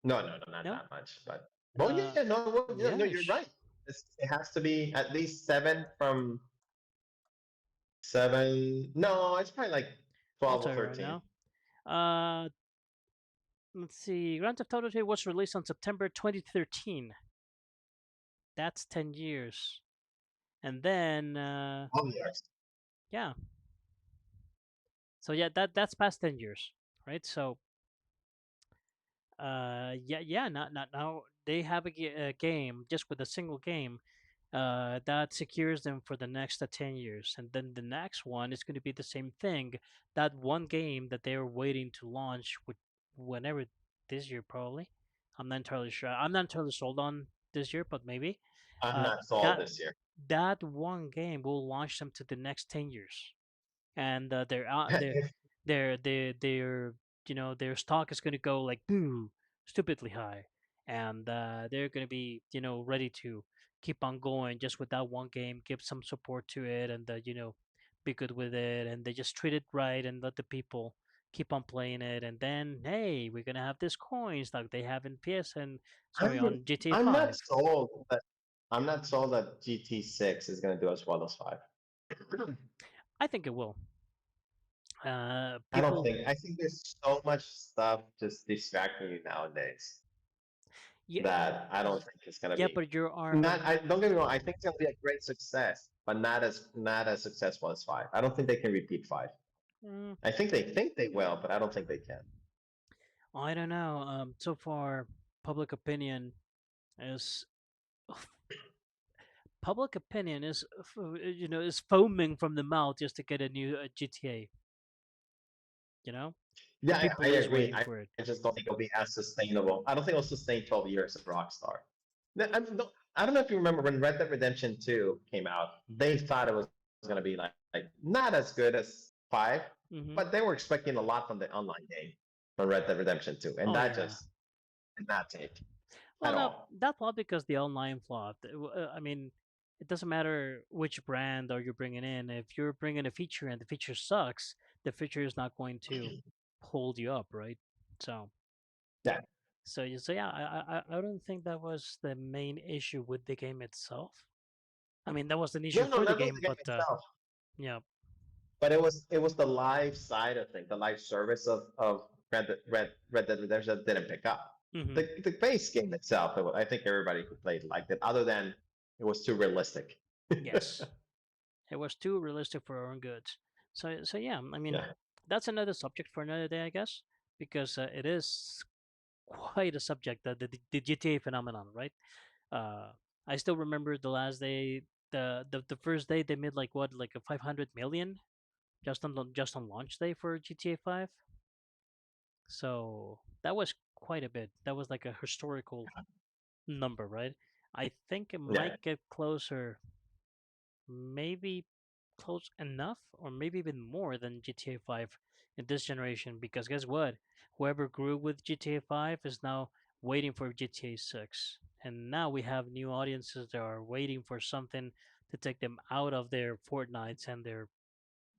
No, not No? that much. But oh yeah, no, no, you're Yes. right. It has to be at least 7 from 7. No, it's probably like I'll 12 or tell you right 13. now. Let's see. Grand Theft Auto 2 was released on September 2013. That's 10 years. And then 12 years. yeah. So yeah, that's past 10 years, right? So yeah, not now they have a game just with a single game that secures them for the next 10 years, and then the next one is going to be the same thing. That one game that they're waiting to launch with whenever this year, probably. I'm not entirely sure. I'm not entirely sold on this year, but maybe I'm uh, not sold that this year. that one game will launch them to the next 10 years, and they're out their their stock is going to go like boom, stupidly high, and they're going to be ready to keep on going just with that one game, give some support to it, and be good with it, and they just treat it right and let the people keep on playing it, and then hey, we're going to have these coins like they have in PS and sorry I'm on GTA I'm 5. not sold that GT6 is going to do as well as 5. I think it will. I don't People think. I think there's so much stuff just distracting you nowadays yeah, that I don't think it's gonna yeah, be. but you are Not. I don't get me wrong. I think it's gonna be a great success, but not as successful as 5. I don't think they can repeat 5. mm, I think they will, but I don't think they can. I don't know. So far, public opinion is public opinion is is foaming from the mouth just to get a new GTA. You know, Yeah, I people is agree. waiting for it. I just don't think it'll be as sustainable. I don't think it'll sustain 12 years of Rockstar. I don't know if you remember when Red Dead Redemption 2 came out, they thought it was going to be like not as good as 5, Hmm. but they were expecting a lot from the online game from Red Dead Redemption 2, and Oh that yeah. just did not take Well, at no, all. that flawed because the online flawed. I mean, it doesn't matter which brand are you bringing in. If you're bringing a feature and the feature sucks, the feature is not going to hold you up, right? So, Yeah. so yeah, I don't think that was the main issue with the game itself. I mean, that was an issue No, for the that was game, the game but itself. yeah, But it was the live side of things, the live service of Red Dead Redemption that didn't pick up. hmm The base game itself, I think everybody who played liked it, other than it was too realistic. yes, it was too realistic for our own goods. So yeah, I mean, Yeah. that's another subject for another day, I guess, because it is quite a subject, the GTA phenomenon, right? Uh, I still remember the last day, the first day they made like what, like a 500 million just on launch day for GTA 5. So that was quite a bit. That was like a historical number, right? I think it Yeah. might get closer, maybe close enough, or maybe even more than GTA 5 in this generation. Because guess what? Whoever grew with GTA 5 is now waiting for GTA 6. And now we have new audiences that are waiting for something to take them out of their Fortnites and their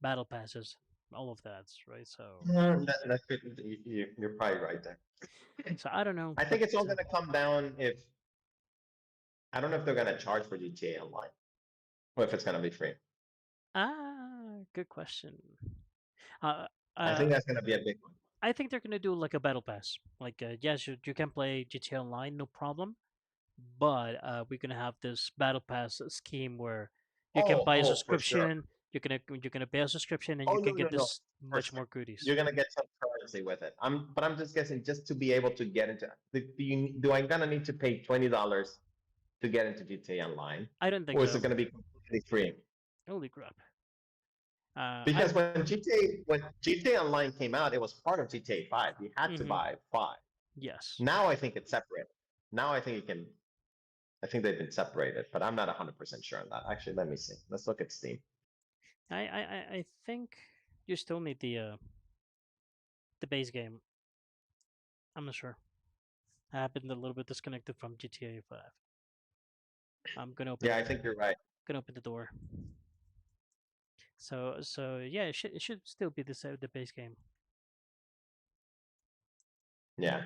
battle passes, all of that, right? So, You're probably right there. so I don't know. I think it's all going to come down if I don't know if they're going to charge for GTA Online or if it's going to be free. Good question. Uh, I think that's going to be a big one. I think they're gonna do like a battle pass. Like, yes, you can play GTA Online, no problem, but we're gonna have this battle pass scheme where you can buy a For sure. subscription, you're gonna pay a subscription and Oh you no can no get no. this much First, more goodies. you're gonna get some currency with it. But I'm just guessing just to be able to get into. Do I gonna need to pay $20 to get into GTA Online, I don't think or is so. it gonna be completely free? Holy crap! Because when GTA Online came out, it was part of GTA 5. You had to Mhm. buy 5. Yes. Now I think it's separated. Now I think you can. I think they've been separated, but I'm not 100% sure on that. Actually, let me see. Let's look at Steam. I think you still need the base game. I'm not sure. I have been a little bit disconnected from GTA 5. I'm gonna open. Yeah, I think you're right. Gonna open the door. So yeah, it should still be the base game. Yeah.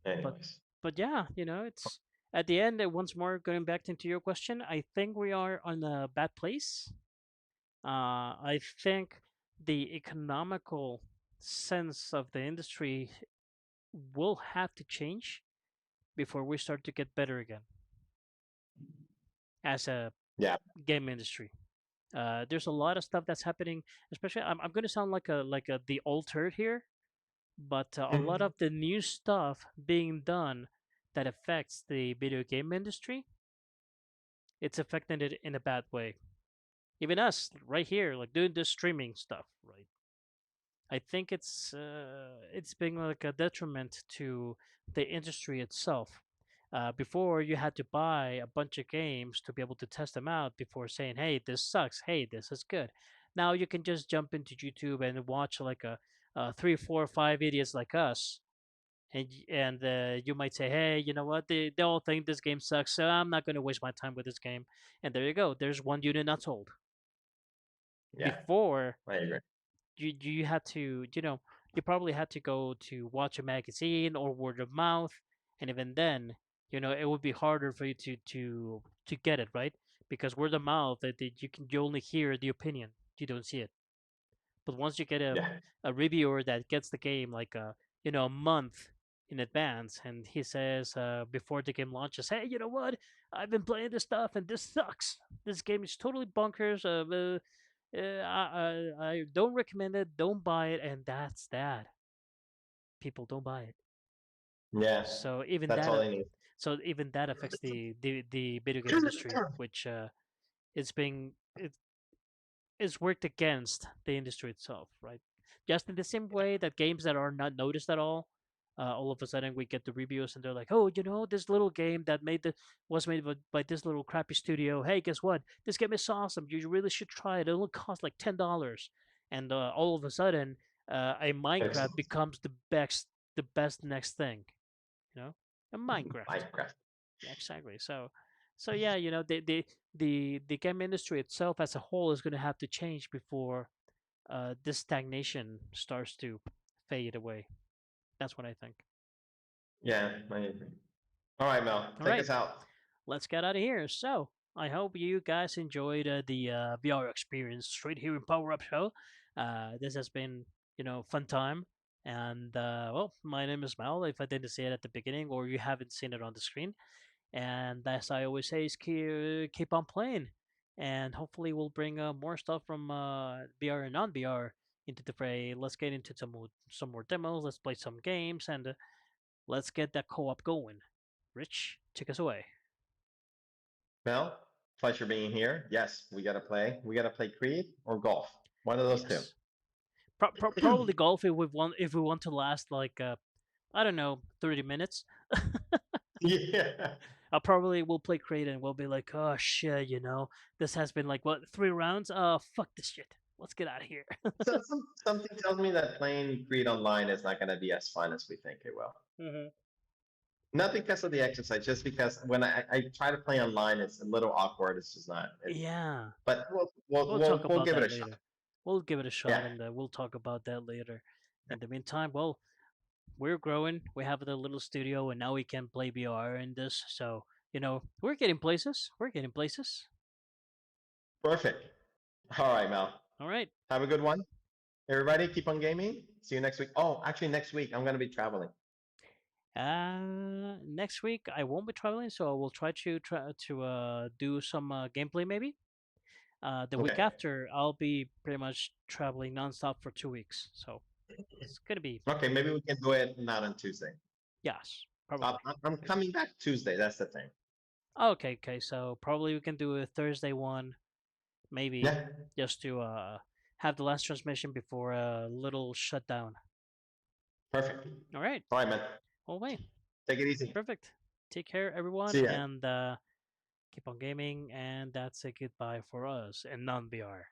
But Anyways, but yeah, it's at the end. Once more, going back into your question, I think we are on a bad place. I think the economical sense of the industry will have to change before we start to get better again as a yeah. game industry. There's a lot of stuff that's happening, especially I'm going to sound like the old turd here, but a lot of the new stuff being done that affects the video game industry, it's affecting it in a bad way. Even us right here, like doing this streaming stuff, right? I think it's being like a detriment to the industry itself. Before you had to buy a bunch of games to be able to test them out before saying, "Hey, this sucks. Hey, this is good." Now you can just jump into YouTube and watch like a 3, 4, 5 idiots like us, and you might say, "Hey, you know what? They all think this game sucks, so I'm not going to waste my time with this game." And there you go. There's one unit not sold. Yeah. Before I agree. you had to you probably had to go to watch a magazine or word of mouth, and even then it would be harder for you to get it right, because word of mouth that you only hear the opinion, you don't see it. But once you get a Yeah. a reviewer that gets the game like a month in advance, and he says before the game launches, "Hey, you know what, I've been playing this stuff and this sucks, this game is totally bonkers, I don't recommend it. Don't buy it," and that's that. People don't buy it. Yeah. So even That's that, all I need. so even that affects the video game industry, which it's being it is worked against the industry itself, right? Just in the same way that games that are not noticed at all of a sudden we get the reviews and they're like, "Oh, this little game that was made by this little crappy studio. Hey, guess what? This game is awesome. You really should try it. It only costs like $10." And all of a sudden, a Minecraft Excellent. becomes the best next thing. A Minecraft. Minecraft. Yeah, exactly. So yeah, the game industry itself as a whole is going to have to change before this stagnation starts to fade away. That's what I think. Yeah, I agree. All right, Mel, All take right, us out. let's get out of here. So I hope you guys enjoyed the VR experience straight here in Power Up Show. This has been fun time, and well, my name is Mel. If I didn't say it at the beginning or you haven't seen it on the screen, and as I always say, is keep on playing, and hopefully we'll bring more stuff from VR and non-VR into the fray. Let's get into some more demos. Let's play some games, and let's get that co-op going. Rich, take us away. Mel, pleasure being here. Yes, we gotta play. We gotta play Creed or golf. One of those Yes. Probably golf if we want to last like I don't know 30 minutes. two. Yeah. I probably will play Creed and we'll be like, "Oh shit, this has been like what 3 rounds? Oh fuck this shit. Let's get out of here." Something tells me that playing Creed online is not gonna be as fun as we think it will. Mm-hmm. Not because of the exercise, just because when I try to play online, it's a little awkward. It's just not. Yeah. But We'll talk we'll about give it that a later. shot. We'll give it a shot, Yeah. and we'll talk about that later. In the meantime, well, we're growing. We have the little studio, and now we can play VR in this. So we're getting places. We're getting places. Perfect. All right, Mel. All right. Have a good one. Everybody, keep on gaming. See you next week. Oh, actually, next week I'm gonna be traveling. Next week I won't be traveling, so I will try to do some gameplay maybe. The week Okay. after, I'll be pretty much traveling nonstop for 2 weeks. So it's gonna be Okay, maybe we can do it not on Tuesday. yes, So probably. I'm coming back Tuesday. That's the thing. Okay, okay. So probably we can do a Thursday one, maybe Yeah. just to have the last transmission before a little shutdown. Perfect. All right. All right, man. Well, wait. Take it easy. Perfect. Take care, everyone, See ya. and keep on gaming. And that's a goodbye for us and non VR.